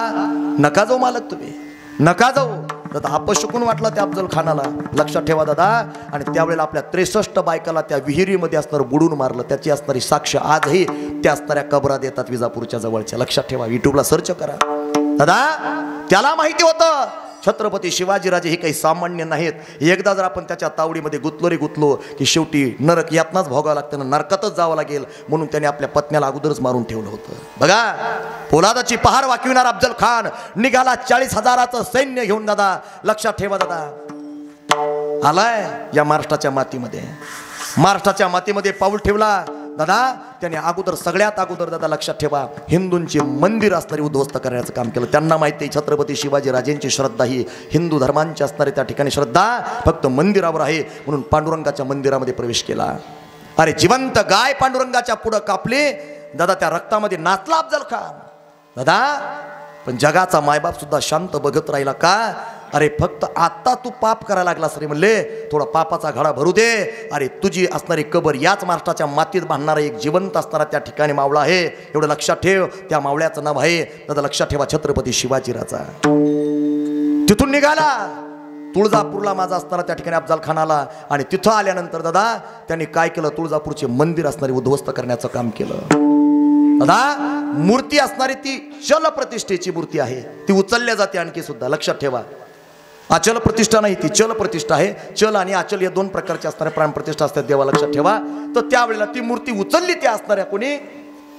नका जाऊ मालक, तुम्ही नका जाऊ. दादा अपशकुन वाटला त्या अफजल खानाला. लक्षात ठेवा दादा. आणि त्यावेळेला आपल्या 63 बायकाला त्या विहिरीमध्ये असणारं बुडून मारलं. त्याची असणारी साक्ष आजही त्या असणाऱ्या कबरात येतात विजापूरच्या जवळच्या. लक्षात ठेवा. युट्यूबला सर्च करा दादा. त्याला माहिती होतं छत्रपती शिवाजीराजे हे काही सामान्य नाहीत. एकदा जर आपण त्याच्या तावडीमध्ये गुतलो की शेवटी नरक यातनाच भोगावं लागतं, नरकातच जावं लागेल. म्हणून त्याने आपल्या पत्न्याला अगोदरच मारून ठेवलं होतं. बघा पोलादाची पहार वाकविणारा अफजल खान निघाला 40,000चं सैन्य घेऊन. दादा लक्षात ठेवा दादा आलाय या महाराष्ट्राच्या मातीमध्ये. महाराष्ट्राच्या मातीमध्ये पाऊल ठेवला दादा त्याने अगोदर सगळ्यात अगोदर दादा लक्षात ठेवा हिंदूंचे मंदिर असणारे उद्ध्वस्त करण्याचं काम केलं. त्यांना माहिती आहे छत्रपती शिवाजीराजेंची श्रद्धा ही हिंदू धर्मांची असणारी त्या ठिकाणी श्रद्धा फक्त मंदिरावर आहे. म्हणून पांडुरंगाच्या मंदिरामध्ये प्रवेश केला. अरे जिवंत गाय पांडुरंगाच्या पुढं कापली. दादा त्या रक्तामध्ये नाचला अफजल खान. दादा पण जगाचा मायबाप सुद्धा शांत बघत राहिला. का? अरे फक्त आता तू पाप करायला लागलास रे, म्हणले थोडा पापाचा घडा भरू दे. अरे तुझी असणारी कबर याच महाराष्ट्राच्या मातीत बांधणारा एक जिवंत असणारा त्या ठिकाणी मावळा आहे. एवढं लक्षात ठेव. त्या मावळ्याचं नाव आहे दादा लक्षात ठेवा छत्रपती शिवाजीराजा. तिथून निघाला तुळजापूरला माझा असताना त्या ठिकाणी अफजल खान आला. आणि तिथं आल्यानंतर दादा त्यांनी काय केलं? तुळजापूरचे मंदिर असणारे उद्ध्वस्त करण्याचं काम केलं. दादा मूर्ती असणारी ती चल प्रतिष्ठेची मूर्ती आहे, ती उचलल्या जाते. आणखी सुद्धा लक्षात ठेवा अचल प्रतिष्ठा नाही, ती चल प्रतिष्ठा आहे. चल आणि अचल या 2 प्रकारच्या असणाऱ्या प्राण प्रतिष्ठा असतात देवा. लक्षात ठेवा. तर त्यावेळेला ती मूर्ती उचलली त्या असणाऱ्या कोणी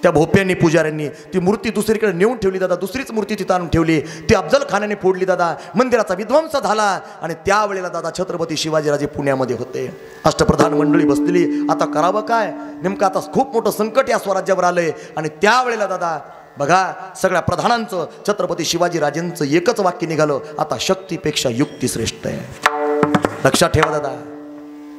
त्या भोप्यांनी पुजाऱ्यांनी ती मूर्ती दुसरीकडे नेऊन ठेवली. दादा दुसरीच मूर्ती तिथं आणून ठेवली. ती अफजल खानाने फोडली. दादा मंदिराचा विध्वंस झाला. आणि त्यावेळेला दादा छत्रपती शिवाजीराजे पुण्यामध्ये होते. अष्टप्रधान मंडळी बसलेली. आता करावं काय? नेमकं आता खूप मोठं संकट या स्वराज्यावर आलंय. आणि त्यावेळेला दादा बघा सगळ्या प्रधानांचं छत्रपती शिवाजीराजेंचं एकच वाक्य निघालं, आता शक्तीपेक्षा युक्ती श्रेष्ठ आहे. लक्षात ठेवा दादा.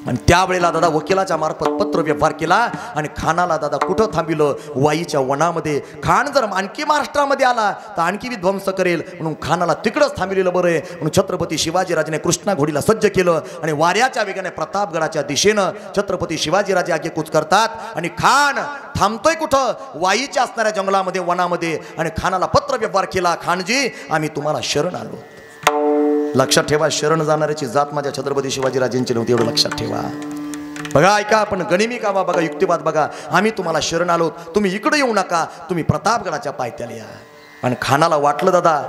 आणि त्यावेळेला दादा वकिलाच्या मार्फत पत्र व्यवहार केला. आणि खानाला दादा कुठं थांबिलं? वाईच्या वनामध्ये. खान जर आणखी महाराष्ट्रामध्ये आला तर आणखी विध्वंस करेल, म्हणून खानाला तिकडंच थांबलेलं बरं आहे. म्हणून छत्रपती शिवाजीराजेने कृष्णा घोडीला सज्ज केलं. आणि वाऱ्याच्या वेगाने प्रतापगडाच्या दिशेनं छत्रपती शिवाजीराजे आगेकूच करतात. आणि खान थांबतोय कुठं? वाईच्या असणाऱ्या जंगलामध्ये वनामध्ये. आणि खानाला पत्र व्यवहार केला, खानजी आम्ही तुम्हाला शरण आलो. लक्षात ठेवा शरण जाणाऱ्याची जात माझ्या छत्रपती शिवाजीराजेंची नव्हती. एवढं लक्षात ठेवा. बघा ऐका आपण गनिमी कावा बघा युक्तिवाद बघा. आम्ही तुम्हाला शरण आलो, तुम्ही इकडे येऊ नका, तुम्ही प्रतापगडाच्या पायथ्याला या. आणि खानाला वाटलं दादा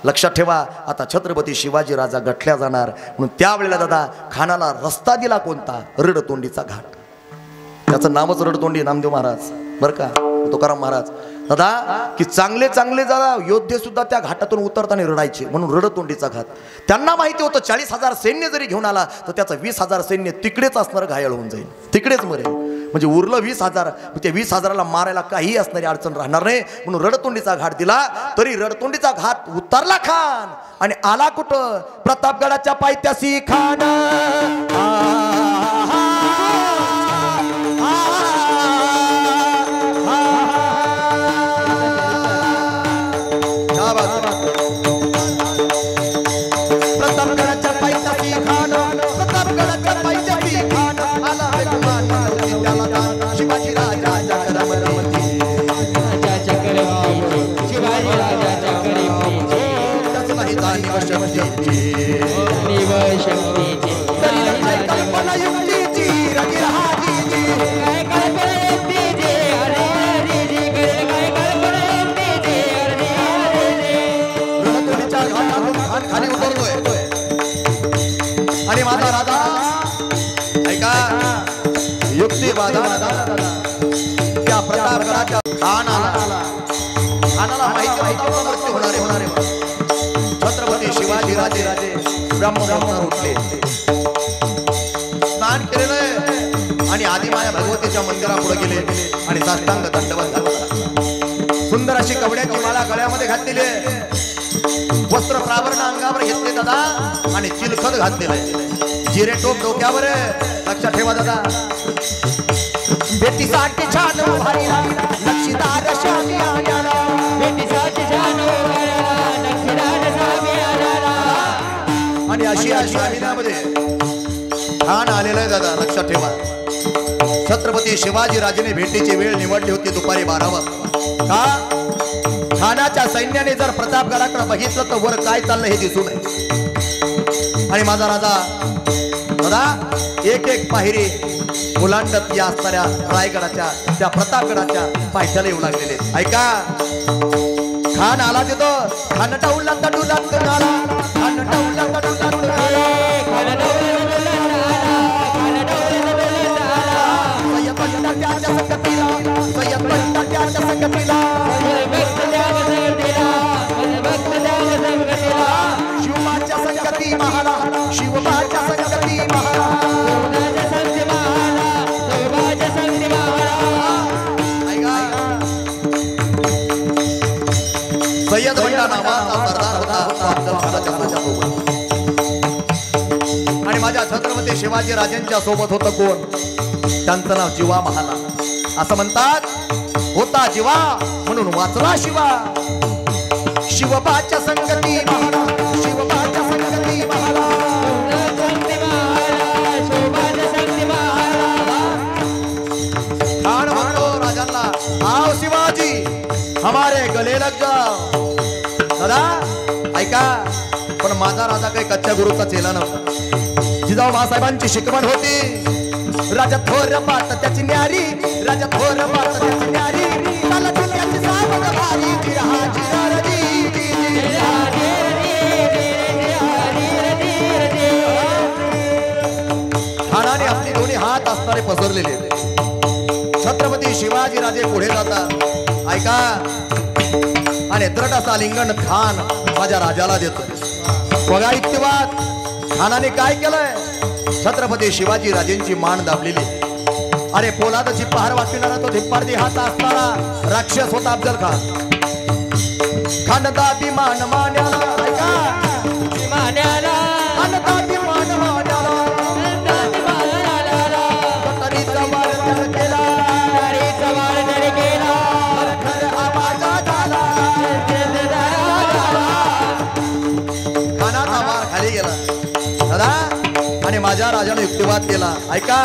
लक्षात ठेवा आता छत्रपती शिवाजीराजा गठल्या जाणार. म्हणून त्यावेळेला दादा खानाला रस्ता दिला कोणता? रडतोंडीचा घाट. त्याचं नावच रडतोंडी नामदेव महाराज बरं का, तुकाराम महाराज. दादा की चांगले चांगले जरा योद्धे सुद्धा त्या घाटातून उतरताना रडायचे, म्हणून रडतोंडीचा घाट. त्यांना माहिती होतं 40,000 सैन्य जरी घेऊन आला तर त्याचं 20,000 सैन्य तिकडेच असणार, घायल होऊन जाईल, तिकडेच मरेल. म्हणजे उरलं 20,000, ते 20,000ला मारायला काही असणारी अडचण राहणार नाही, म्हणून रडतोंडीचा घाट दिला. तरी रडतोंडीचा घाट उतरला खान आणि आला कुठं? प्रतापगडाच्या पायथ्याशी खान. प्रतापगडाच्या पायथ्याशी खान, प्रतापगडाच्या पायथ्याशी खान आला शिवाजी राजाच्या करमती. शिवाजी राजाच्या करमतीची त्याच नाही जाणीव शक्तीची, कल्पना युक्तीची रगिराजीची. रणतोडीच्या घाटातून खान खाली उतरतोय आणि माझा राजा ऐका युक्ती बाधा त्या प्रतापगडाच्या खानाला माहिती मृत्यू होणारे. छत्रपती शिवाजी राजे ब्रह्ममुहूर्तावर उठले, स्नान केलेलं आणि आदिमाया भगवतीच्या मंदिरापुढे गेले आणि साष्टांग दंडवत घातला. सुंदर अशी कवड्याची माळा गळ्यामध्ये घातलेली आहे, वस्त्र प्रावरण अंगावर घेतले दादा आणि चिलखत घातलेले, जिरे टोप डोक्यावर. लक्षात ठेवा दादा, भेटीसाठी छान उभारीला नक्षीदार शामी आल्याला, भेटीसाठी छान उभारला नक्षीदार शामी आल्याला. आणि अशी अभिनयामध्ये खान आलेलं आहे दादा. लक्षात ठेवा, छत्रपती शिवाजी राजेने भेटीची वेळ निवडली होती दुपारी 12 वाजता. का? खानाच्या सैन्याने जर प्रतापगडाकडे बघितलं तर वर काय चाललं हे दिसू नये. आणि माझा राजा दादा एक एक पायरी मुलांडत या असणाऱ्या रायगडाच्या त्या प्रतापगडाच्या पायथ्याला येऊ लागलेले. ऐका, खान आला तिथं, खान टाऊला तडूला आला, खान टाऊला तडूला आला. त्याच्या संगतीला, त्याच्या संगतीला शिवबाच्या संगती महाला, शिवबाच्या संगती महाला. सय्यद बंडा नावाचा सरदार होता अफजल खानाच्या सोबत. आणि माझ्या छत्रपती शिवाजी राजेंच्या सोबत होतं कोण? त्यांचं नाव जिवा महाला. असं म्हणतात होता जिवा म्हणून वाचला शिवा. शिवबाच्या संगती महाला, शिवबाच्या संगती महाला. खान म्हणतो राजांना, आओ शिवाजी हमारे गले लग जाओ. दादा ऐका, पण माझा राजा काही कच्च्या गुरुचा चेला नव्हता. जिजाऊ महासाहेबांची शिकवण होती, राजा थोर बात त्याची न्यारी, राजा थोर बात त्याची न्यारी. त्याची सावध भारी जिरहा जिरजी. खानाने आपली दोन्ही हात असणारे पसरलेले. छत्रपती शिवाजी राजे पुढे जातात. ऐका, आणि द्रट असा लिंगण खान माझ्या राजाला देतो. बघा युक्तिवाद, खानाने काय केलंय? छत्रपती शिवाजी राजेंची मान दाबलेली. अरे पोलादाची पहार वाटविणारा तो धिप्पारदी हात असणारा राक्षस होता अफजल खान. खानदादी मान मान्याला, ऐका, मान्याला खानदादी मान मान्याला. तरीचा वार त्याला केला, तरीचा वार त्याला केला. खर आवाजा झाला, खानाचा वार खाली गेला दादा. आणि माझ्या राजाने युक्तिवाद केला. ऐका,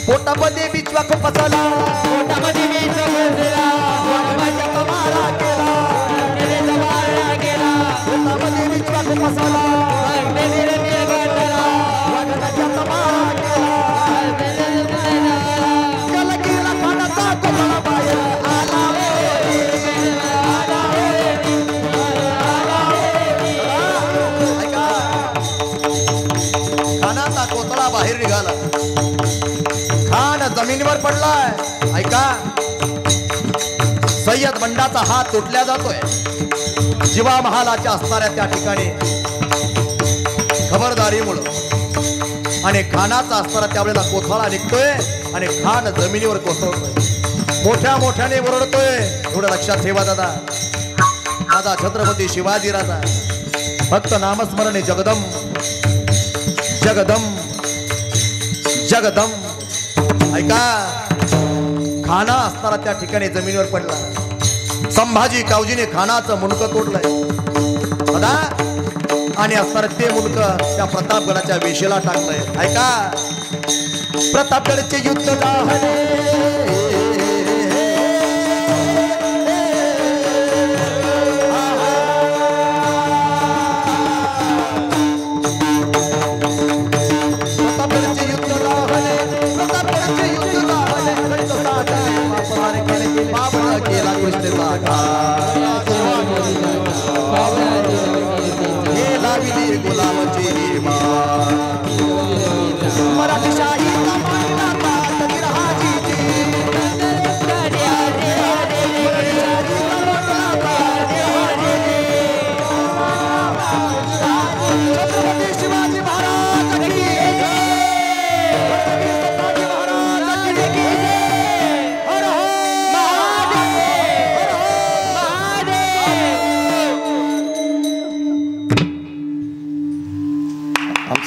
पोटामध्ये बिचवा खूप फसला, पोटामध्ये बीज फसला, वाघाच्या कमाला केला, वाघाच्या मारा केला. पोटामध्ये बिचवा खूप फसला, वाघाने रंगे गाठला, वाघाच्या कमाला केला. त्याला केला खानाचा कोपरा बाहेर आला. ऐका, खानाचा कोतळा बाहेर निघाला. खान जमिनीवर पडलाय. ऐका, सय्यद बंडाचा हात तुटल्या जातोय जीवा महालाच्या असणाऱ्या त्या ठिकाणी खबरदारीमुळं आणि खानाचा असणारा त्यावेळेला कोथळा निघतोय आणि खान जमिनीवर कोसळतोय मोठ्या मोठ्याने ओरडतोय एवढं लक्षात ठेवा दादा माझा छत्रपती शिवाजी राजा फक्त नामस्मरणे जगदम जगदम जगदम ऐका खाना असणारा त्या ठिकाणी जमिनीवर पडला संभाजी कावजीने खानाचं मुंडकं तोडलंय दादा आणि असणारं ते मुंडकं त्या प्रतापगडाच्या वेशीला टाकलंय ऐका प्रतापगडचे युद्ध झाले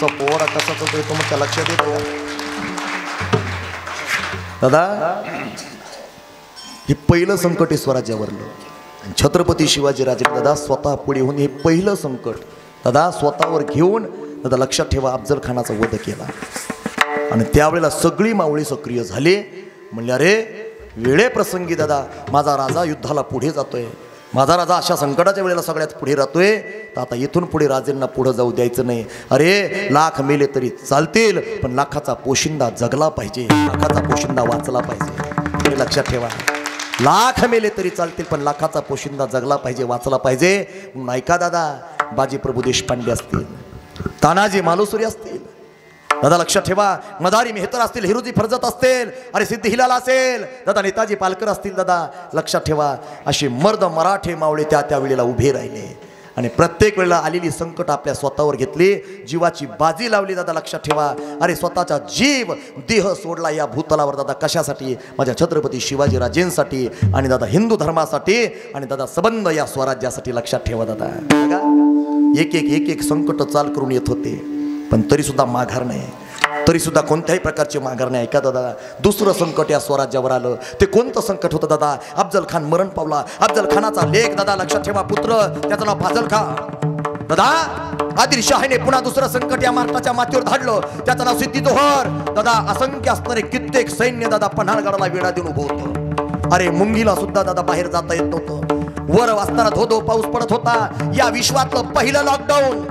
पोवाडा कसा चालतोय तुमच्या लक्षात येतो दादा हे पहिलं संकट आहे स्वराज्यावरलं छत्रपती शिवाजी राजे दादा स्वतः पुढे होऊन हे पहिलं संकट दादा स्वतःवर घेऊन दादा लक्षात ठेवा अफजल खानाचा वध केला आणि त्यावेळेला सगळी मावळी सक्रिय झाली म्हणले अरे वेळे प्रसंगी दादा माझा राजा युद्धाला पुढे जातोय माझा राजा अशा संकटाच्या वेळेला सगळ्यात पुढे राहतोय तर आता इथून पुढे राजेंना पुढे जाऊ द्यायचं नाही अरे लाख मेले तरी चालतील पण लाखाचा पोशिंदा जगला पाहिजे लाखाचा पोशिंदा वाचला पाहिजे हे लक्षात ठेवा लाख मेले तरी चालतील पण लाखाचा पोशिंदा जगला पाहिजे वाचला पाहिजे म्हणून ऐका दादा बाजी प्रभू देशपांडे असतील तानाजी मालुसरे असतील दादा लक्षात ठेवा मदारी मेहतर असतील हिरोजी फर्जत असतील अरे सिद्धी हिलाल असेल दादा नेताजी पालकर असतील दादा लक्षात ठेवा असे मर्द मराठे मावळे त्या वेळेला उभे राहिले आणि प्रत्येक वेळेला आलेली संकट आपल्या स्वतःवर घेतली जीवाची बाजी लावली दादा लक्षात ठेवा अरे स्वतःचा जीव देह सोडला या भूतलावर दादा कशासाठी माझ्या छत्रपती शिवाजी राजेंसाठी आणि दादा हिंदू धर्मासाठी आणि दादा संबंध या स्वराज्यासाठी लक्षात ठेवा दादा एक एक संकट चाल करून येत होते पण तरी सुद्धा माघार नाही तरी सुद्धा कोणत्याही प्रकारची माघार नाही ऐका दादा दुसरं संकट या स्वराज्यावर आलं ते कोणतं संकट होतं दादा अफजल खान मरण पावला अफजल खानाचा लेख दादा लक्षात ठेवा पुत्र त्याचं नाव फाजल खान दादा आदिलशाहीने पुन्हा दुसरं संकट या महाराष्ट्राच्या मातीवर धाडलं त्याचं नाव सिद्धी जोहर दादा असंख्य असणारे कित्येक सैन्य दादा पन्हाळगडाला वेढा देऊन उभं होतं अरे मुंगीला सुद्धा दादा बाहेर जाता येत नव्हतं वर वाचताना धोधो पाऊस पडत होता या विश्वातलं पहिलं लॉकडाऊन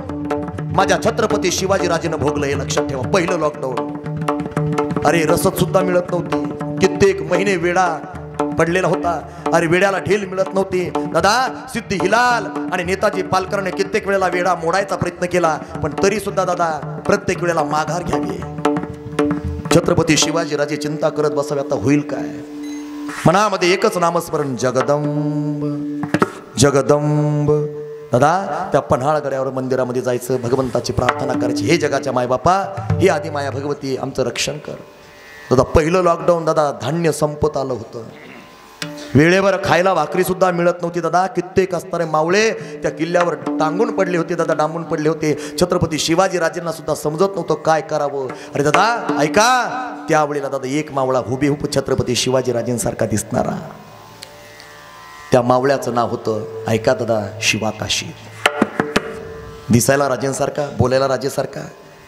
माझ्या छत्रपती शिवाजी राजेनं भोगलं हे लक्षात ठेवा पहिलं लॉकडाऊन अरे रसद सुद्धा मिळत नव्हती कित्येक महिने वेढा पडलेला होता अरे वेड्याला ढील मिळत नव्हती दादा सिद्धी हिलाल आणि नेताजी पालकरने कित्येक वेळेला वेढा मोडायचा प्रयत्न केला पण तरी सुद्धा दादा प्रत्येक वेळेला माघार घ्यावी छत्रपती शिवाजी राजे चिंता करत बसावे आता होईल काय मनामध्ये एकच नामस्मरण जगदंब जगदंब दादा त्या पन्हाळगडावर मंदिरामध्ये जायचं भगवंताची प्रार्थना करायची हे जगाच्या मायबापा हे आदी माया भगवती आमचं रक्षण कर दादा पहिलं लॉकडाऊन दादा धान्य संपत आलं होतं वेळेवर खायला भाकरी सुद्धा मिळत नव्हती दादा कित्येक असणारे मावळे त्या किल्ल्यावर टांगून पडले होते दादा डांबून पडले होते छत्रपती शिवाजी राजेंना सुद्धा समजत नव्हतं काय करावं अरे दादा ऐका त्यावेळेला दादा एक मावळा हुबेहूब छत्रपती शिवाजी राजेंसारखा दिसणारा त्या मावळ्याचं नाव होतं ऐका दादा शिवाकाशी दिसायला राजेंसारखा बोलायला राजेसारखा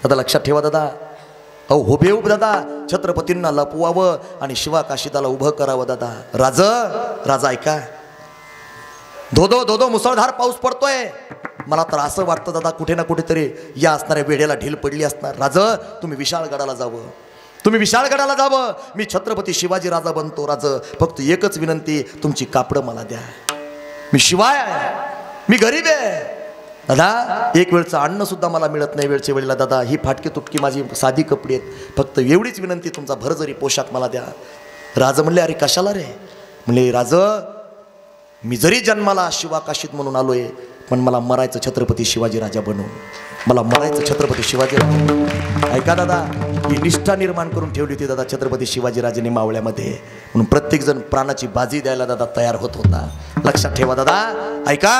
दादा लक्षात ठेवा दादा अहो हुबेहूब दादा छत्रपतींना लपवावं आणि शिवाकाशी त्याला उभं करावं दादा राजा ऐका धोधो धोधो मुसळधार पाऊस पडतोय मला तर असं वाटतं दादा कुठे ना कुठेतरी या असणाऱ्या वेढेला ढील पडली असणार तुम्ही विशाळगडाला जावं तुम्ही विशाळगडाला जावं मी छत्रपती शिवाजी राजा बनतो फक्त एकच विनंती तुमची कापडं मला द्या मी शिवाय आहे मी गरीब आहे दादा एक वेळचं अन्न सुद्धा मला मिळत नाही वेळच्या वेळेला दादा ही फाटकी तुटकी माझी साधी कपडे आहेत फक्त एवढीच विनंती तुमचा भरजरी पोशाख मला द्या राजा म्हणले अरे कशाला रे म्हणले मी जरी जन्माला शिवाकाशीत म्हणून आलोय, पण मला मरायचं छत्रपती शिवाजी राजा बनवून, मला मरायचं छत्रपती शिवाजी राजा. ऐका दादा, ही निष्ठा निर्माण करून ठेवली होती दादा छत्रपती शिवाजी राजाने मावळ्यामध्ये, म्हणून प्रत्येक जण प्राणाची बाजी द्यायला दादा तयार होत होता. लक्षात ठेवा दादा. ऐका,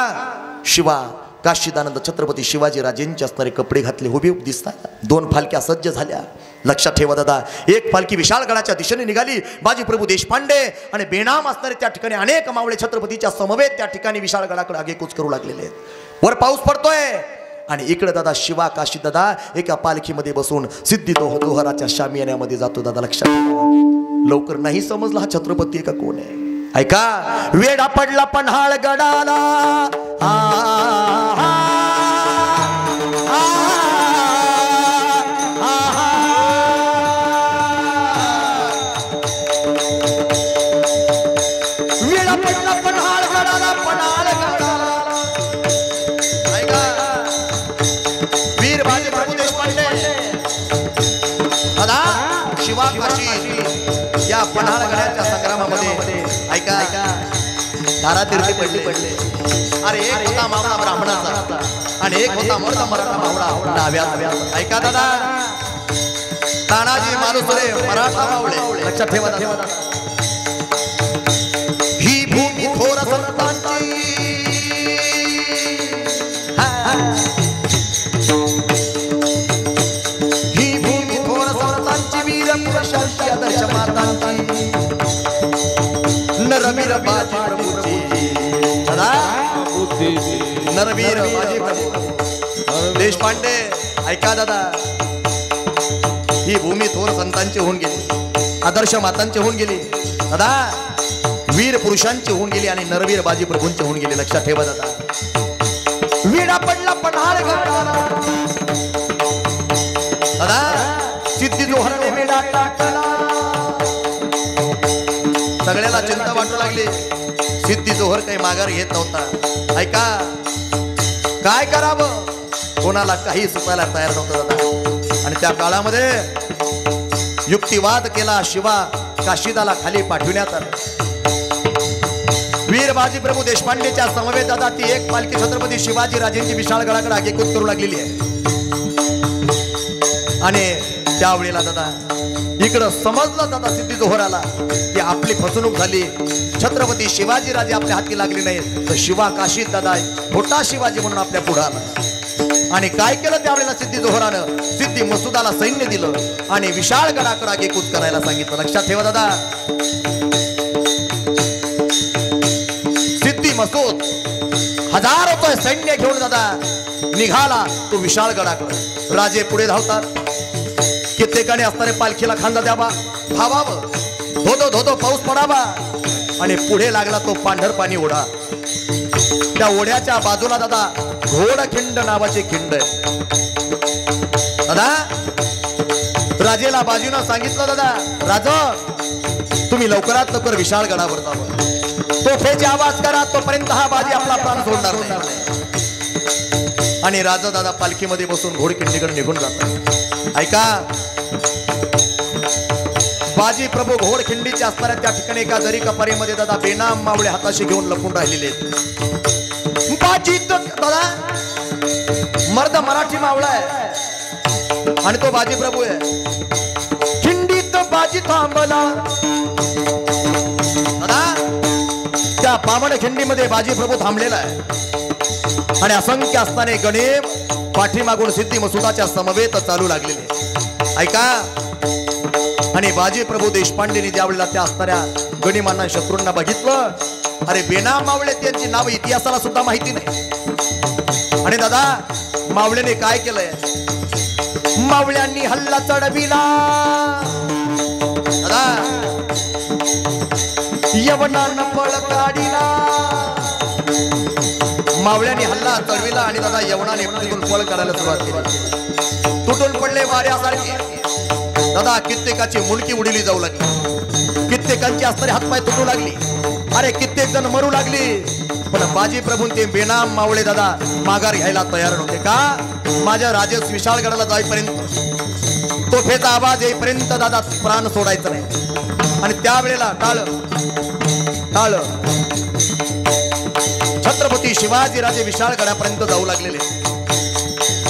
शिवा काशीदानंद छत्रपती शिवाजी राजेंचे असणारे कपडे घातले, हुबेहूब दिसतात. 2 पालख्या सज्ज झाल्या. लक्षात ठेवा दादा, एक पालखी विशाळगडाच्या दिशेने निघाली. बाजी प्रभू देशपांडे आणि बेनाम असणारे त्या ठिकाणी अनेक मावळे छत्रपतीच्या समवेत त्या ठिकाणी विशाळगडाकडे आगेकूच करू लागलेले आहेत. वर पाऊस पडतोय आणि इकडे दादा शिवा काशी दादा एका पालखीमध्ये बसून सिद्धी दोहराच्या शामियान्यामध्ये जातो. दादा लक्षात ठेवा, लवकर नाही समजला हा छत्रपती आहे का कोण आहे. ऐका, वेडा पडला पन्हाळ गडाला, वेडा पडला पन्हाळ गडाला, पन्हाळ गडाला. ऐका, वीर बाजी प्रभू देशपांडे दादा शिवा काशी या पन्हाळ गडाच्या संग्रामामध्ये ऐका धारातीर्थी पडले. अरे एक होता मावळा ब्राह्मणाचा आणि एक होता मोठा मराठा मावळा डाव्या. ऐका दादा, तानाजी मालुसरे मराठा मावळे. लक्षात ठेवा दादा, ही भूमी थोर संतांची, ही भूमी थोर संतांची, वीर पुरुषांची आदर्श मातांची, नरवीर बाजी प्रभूची. नरवीर बाजी प्रभू देशपांडे. ऐका दादा, ही भूमी थोर संतांची होऊन गेली, आदर्श मातांची होऊन गेली दादा, वीर पुरुषांची होऊन गेली आणि नरवीर बाजी प्रभूंची होऊन गेली. लक्षात ठेवा दादा, वेडा पडला पन्हाळ गडाला दादा, सिद्धी जोहराने वेडा टाकला. सगळ्याला चिंता वाटू लागली, सिद्धी जोहर काही माघार घेत नव्हता. ऐका, काय करावं, कोणाला काही सुचायला तयार नव्हतं दादा. आणि त्या काळामध्ये युक्तिवाद केला, शिवा काशीदाला खाली पाठविण्यात आलं. वीर बाजी प्रभू देशपांडेच्या समवेत दादा ती एक पालखी छत्रपती शिवाजी राजेंची विशाळगडाकडे आगेकूच करू लागलेली आहे. आणि त्यावेळेला दादा इकडं समजलं दादा सिद्धी जोहराला की आपली फसवणूक झाली, छत्रपती शिवाजी राजे आपल्या हाती लागले नाही, तर शिवा काशीत दादा मोठा शिवाजी म्हणून आपल्या पुढे आला. आणि काय केलं त्यावेळेला सिद्धी जोहरानं, सिद्धी मसुदाला सैन्य दिलं आणि विशाळगडाकडे आगेकूच करायला सांगितलं. लक्षात ठेवा दादा, सिद्धी मसूद हजारोचं सैन्य घेऊन दादा निघाला तो विशाळगडाकडे. राजे पुढे धावतात, कित्येकाने असणारे पालखीला खांदा द्यावा, धावावं, धोधो धोधो पाऊस पडावा. आणि पुढे लागला तो पांढरपाणी ओढा. त्या ओढ्याच्या बाजूला दादा घोडखिंड नावाचे खिंड आहे. दादा राजेला बाजूनं सांगितलं, दादा राजा तुम्ही लवकरात लवकर विशाळगडावर जावं, तोफेचे आवाज करा, तोपर्यंत हा बाजी आपला प्राण सोडणार नाही. आणि राजा दादा पालखीमध्ये बसून घोडखिंडीकडे निघून जातात. ऐका, बाजी प्रभू घोडखिंडीच्या असणाऱ्या त्या ठिकाणी एका दरी कपारीमध्ये दादा बेनाम मावळे हाताशी घेऊन लपून राहिलेले आहेत. बाजी दादा मर्द मराठी मावळा आहे आणि तो बाजी प्रभू आहे. खिंडीत बाजी थांबला दादा, त्या पामण खिंडीमध्ये बाजी प्रभू थांबलेला आहे आणि असंख्य असणारे गणेम पाठीमागून सिद्धी मसुदाच्या समवेत चालू लागलेले. ऐका, आणि बाजी प्रभू देशपांडेने ज्या वेळेला त्या असणाऱ्या गणिमांना शत्रूंना बघितलं, अरे बेनाम मावळे त्यांची नाव इतिहासाला सुद्धा माहिती नाही. आणि दादा मावळ्याने काय केलंय, मावळ्यांनी हल्ला चढविला दादा, यवनानं पळ काढिला. मावळ्यांनी हल्ला चढविला आणि दादा यवनाने पळ काढायला सुरुवात केली. तुटून पडले वाऱ्यासारखे दादा, कित्येकाची मुंडकी उडली जाऊ लागली, कित्येकांची असणारे हातपाय तुटू लागली, अरे कित्येक जण मरू लागली. पण बाजी प्रभून ते बेनाम मावळे दादा माघार घ्यायला तयार नव्हते. का, माझ्या राजेस विशाळगडाला जाईपर्यंत, तोफेचा आवाज येईपर्यंत दादा प्राण सोडायचं नाही. आणि त्यावेळेला टाळ टाळ छत्रपती शिवाजीराजे विशाळगडापर्यंत जाऊ लागलेले.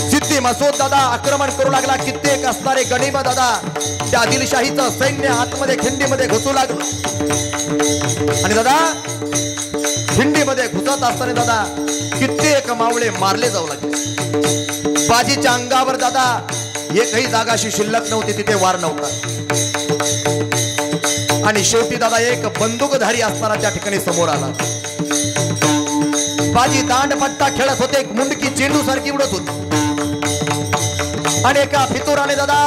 सिद्धी मसूद दादा आक्रमण करू लागला. कित्येक असणारे गणिम दादा त्या आदिलशाहीचं सैन्य आतमध्ये खिंडीमध्ये घुसू लागलं. आणि दादा खिंडीमध्ये घुसत असताना दादा कित्येक मावळे मारले जाऊ लागले. बाजीच्या अंगावर दादा एकही जागाशी शिल्लक नव्हती, तिथे वार नव्हता. आणि शेवटी दादा एक बंदूकधारी असताना त्या ठिकाणी समोर आला. बाजी दांडपट्टा खेळत होते. एक मुंडकी चेंडू सारखी उडत होती. आणि एका फितुराने दादा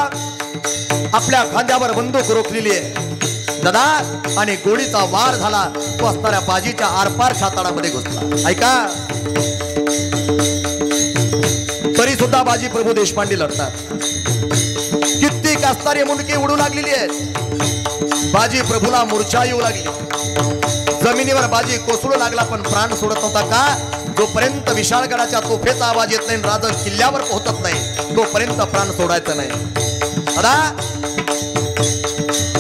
आपल्या खांद्यावर बंदूक रोखलेली आहे दादा. आणि गोळीचा वार झाला. तो असणाऱ्या बाजीच्या आरपार छाताडामध्ये घुसला. ऐका, तरी सुद्धा बाजी प्रभू देशपांडे लढतात. कित्येक असणारी मुंडकी उडू लागलेली आहेत. बाजी प्रभूला मूर्छा येऊ लागली. जमिनीवर बाजी कोसळू लागला, पण प्राण सोडत नव्हता. का? जोपर्यंत विशाळगडाच्या तोफेचा आवाज येत नाही, राजा किल्ल्यावर पोहोचत नाही, तोपर्यंत प्राण सोडायचं नाही. आता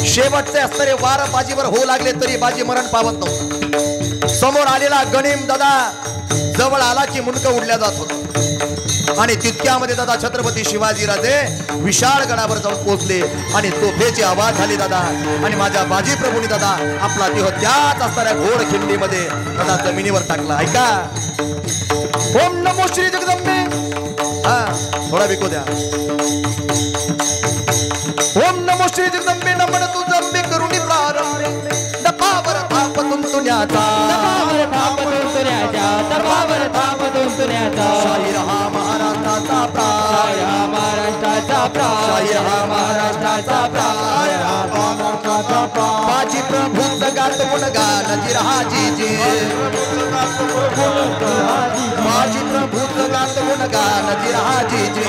शेवटचे असणारे वार बाजीवर होऊ लागले, तरी बाजी मरण पावत नव्हता. समोर आलेला गणिम दादा जवळ आला की मुंडकं उडल्या जात होत. आणि तितक्यामध्ये दादा छत्रपती शिवाजीराजे विशाळगडावर जाऊन पोहोचले. आणि तोफेची आवाज झाली दादा. आणि माझ्या बाजी प्रभूंनी दादा आपला देह त्याच असणाऱ्या घोड खिंडीमध्ये दादा जमिनीवर टाकला. ऐका, ओम नमो श्री जगदंबे. हा थोडा विको द्या. ओम नमो श्री जगदंबे नमन तू जंबे करुणी प्रारंभ दपावर थाप तुंतुण्याचा शाही रहा महाराष्ट्राचा प्राण. बाजी प्रभूचं गात गुणगान जिराजी जी. बाजी प्रभूचं गात गुणगान जिराजी जी.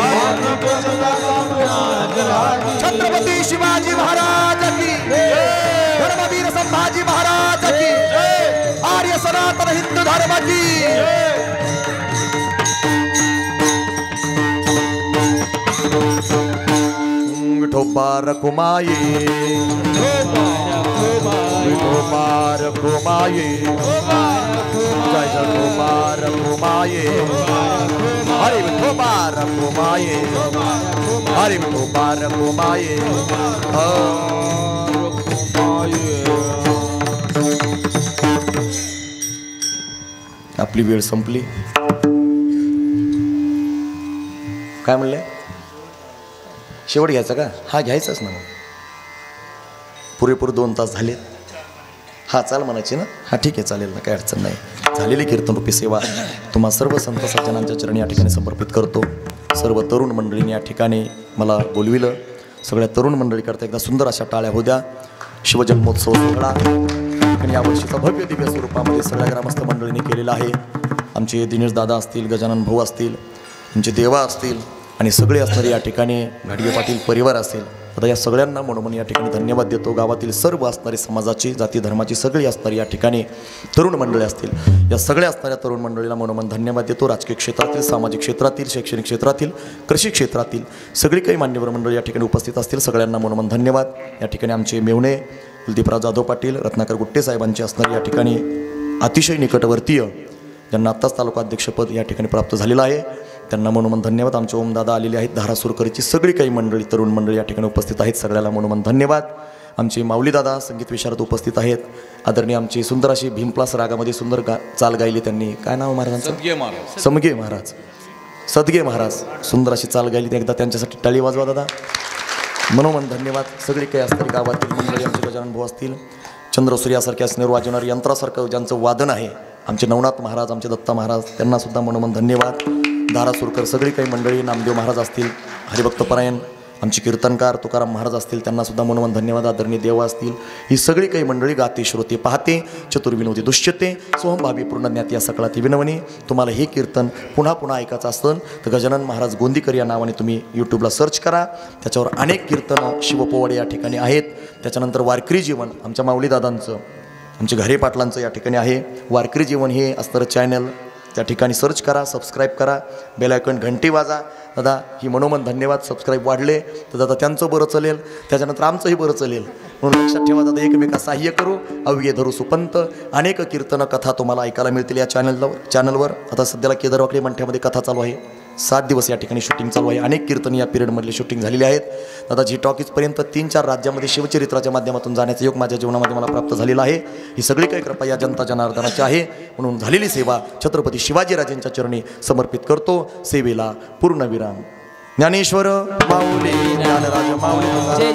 छत्रपती शिवाजी महाराज की, धर्मवीर संभाजी महाराज की, आर्य सनातन हिंदू धर्म की. विठोबा रखुमाये, विठोबा रखुमाये, जय विठोबा रखुमाये, हरे विठोबा रखुमाये, हरे विठोबा रखुमाये. आपली वेळ संपली. काय म्हणले? शेवट घ्यायचा का? हा घ्यायचाच ना. पुरेपूर 2 तास झालेत. हा चाल म्हणायची ना? हा ठीक आहे, चालेल ना, काही अडचण नाही. झालेली कीर्तनरूपी सेवा तुम्हा सर्व संत सज्जनांच्या चरणी या ठिकाणी समर्पित करतो. सर्व तरुण मंडळींनी या ठिकाणी मला बोलविलं. सगळ्या तरुण मंडळीकरता एकदा सुंदर अशा टाळ्या होऊ द्या. शिवजन्मोत्सव सोहळा आणि यावर्षीचा भव्य दिव्य स्वरूपामध्ये सगळ्या ग्रामस्थ मंडळींनी केलेला आहे. आमचे दिनेश दादा असतील, गजानन भाऊ असतील, आमचे देवा असतील आणि सगळे असणारे या ठिकाणी घाडगे पाटील परिवार असेल. आता या सगळ्यांना म्हणून या ठिकाणी धन्यवाद देतो. गावातील सर्व असणारी समाजाची, जाती धर्माची सगळी असणारी या ठिकाणी तरुण मंडळी असतील, या सगळ्या असणाऱ्या तरुण मंडळीला म्हणून धन्यवाद देतो. राजकीय क्षेत्रातील, सामाजिक क्षेत्रातील, शैक्षणिक क्षेत्रातील, कृषी क्षेत्रातील सगळी काही मान्यवर मंडळी या ठिकाणी उपस्थित असतील. सगळ्यांना म्हणून धन्यवाद. या ठिकाणी आमचे मेवणे कुलदीपराव जाधव पाटील, रत्नाकर गुट्टे साहेबांचे असणारे या ठिकाणी अतिशय निकटवर्तीय, ज्यांना आत्ताच तालुका अध्यक्षपद या ठिकाणी प्राप्त झालेलं आहे, त्यांना मनोमन धन्यवाद. आमचे ओमदादा आलेले आहेत. धारासूरकरची सगळी काही मंडळी, तरुण मंडळी या ठिकाणी उपस्थित आहेत. सगळ्याला मनोमन धन्यवाद. आमचे माऊलीदादा संगीत विशारद उपस्थित आहेत. आदरणीय आमची सुंदर अशी भीमप्लास रागामध्ये सुंदर चाल गायली त्यांनी. काय नाव महाराजांचं? समगे महाराज, सदगे महाराज. सुंदर अशी चाल गायली. एकदा त्यांच्यासाठी टाळी वाजवा दादा. मनोमन धन्यवाद. सगळी काही असणारी गावातील मंडळी, आमचे गजानन भाऊ असतील, चंद्रसूर्यासारख्या स्नेह वाजवणारी यंत्रासारखं ज्यांचं वादन आहे, आमचे नवनाथ महाराज, आमचे दत्ता महाराज, त्यांना सुद्धा मनोमन धन्यवाद. धारासूरकर सगळी काही मंडळी, नामदेव महाराज असतील, हरिभक्तपरायण आमचे कीर्तनकार तुकाराम महाराज असतील, त्यांना सुद्धा मनोमन धन्यवाद. आदरणीय देवा असतील, ही सगळी काही मंडळी गाते, श्रोते, पाहते, चतुर्विनोदी दुष्यते, सोहमभावी पूर्ण ज्ञात या सकळाती विनवणी. तुम्हाला हे कीर्तन पुन्हा पुन्हा ऐकायचं असेल तर गजानन महाराज गोंदीकर या नावाने तुम्ही यूट्यूबला सर्च करा. त्याच्यावर अनेक कीर्तनं शिवपोवाडे या ठिकाणी आहेत. त्याच्यानंतर वारकरी जीवन आमच्या माऊलीदादांचं, आमचे घरे पाटलांचं या ठिकाणी आहे. वारकरी जीवन हे असणारं चॅनल त्या ठिकाणी सर्च करा, सबस्क्राईब करा, बेल आयकॉन घंटी वाजा. दादा ही मनोमन धन्यवाद. सबस्क्राईब वाढले तर दादा त्यांचं बरं चालेल, त्याच्यानंतर आमचंही बरं चालेल. म्हणून लक्षात ठेवा दादा, एकमेका सहाय्य करू, अवघे धरू सुपंत. अनेक कीर्तन कथा तुम्हाला ऐकायला मिळतील या चॅनलवर. आता सध्याला केदारवाकडी मंठ्यामध्ये कथा चालू आहे. 7 दिवस या ठिकाणी शूटिंग चालू आहे. अनेक कीर्तन या पिरियडमधले शूटिंग झालेले आहेत. दादा झी टॉकीजपर्यंत 3-4 राज्यामध्ये शिवचरित्राच्या माध्यमातून जाण्याचा योग माझ्या जीवनामध्ये मला प्राप्त झालेला आहे. ही सगळी काही कृपा या जनता जनार्दनाची आहे. म्हणून झालेली सेवा छत्रपती शिवाजीराजेंच्या चरणी समर्पित करतो. सेवेला पूर्णविराम. ज्ञानेश्वर माऊली, ज्ञानराज माऊली.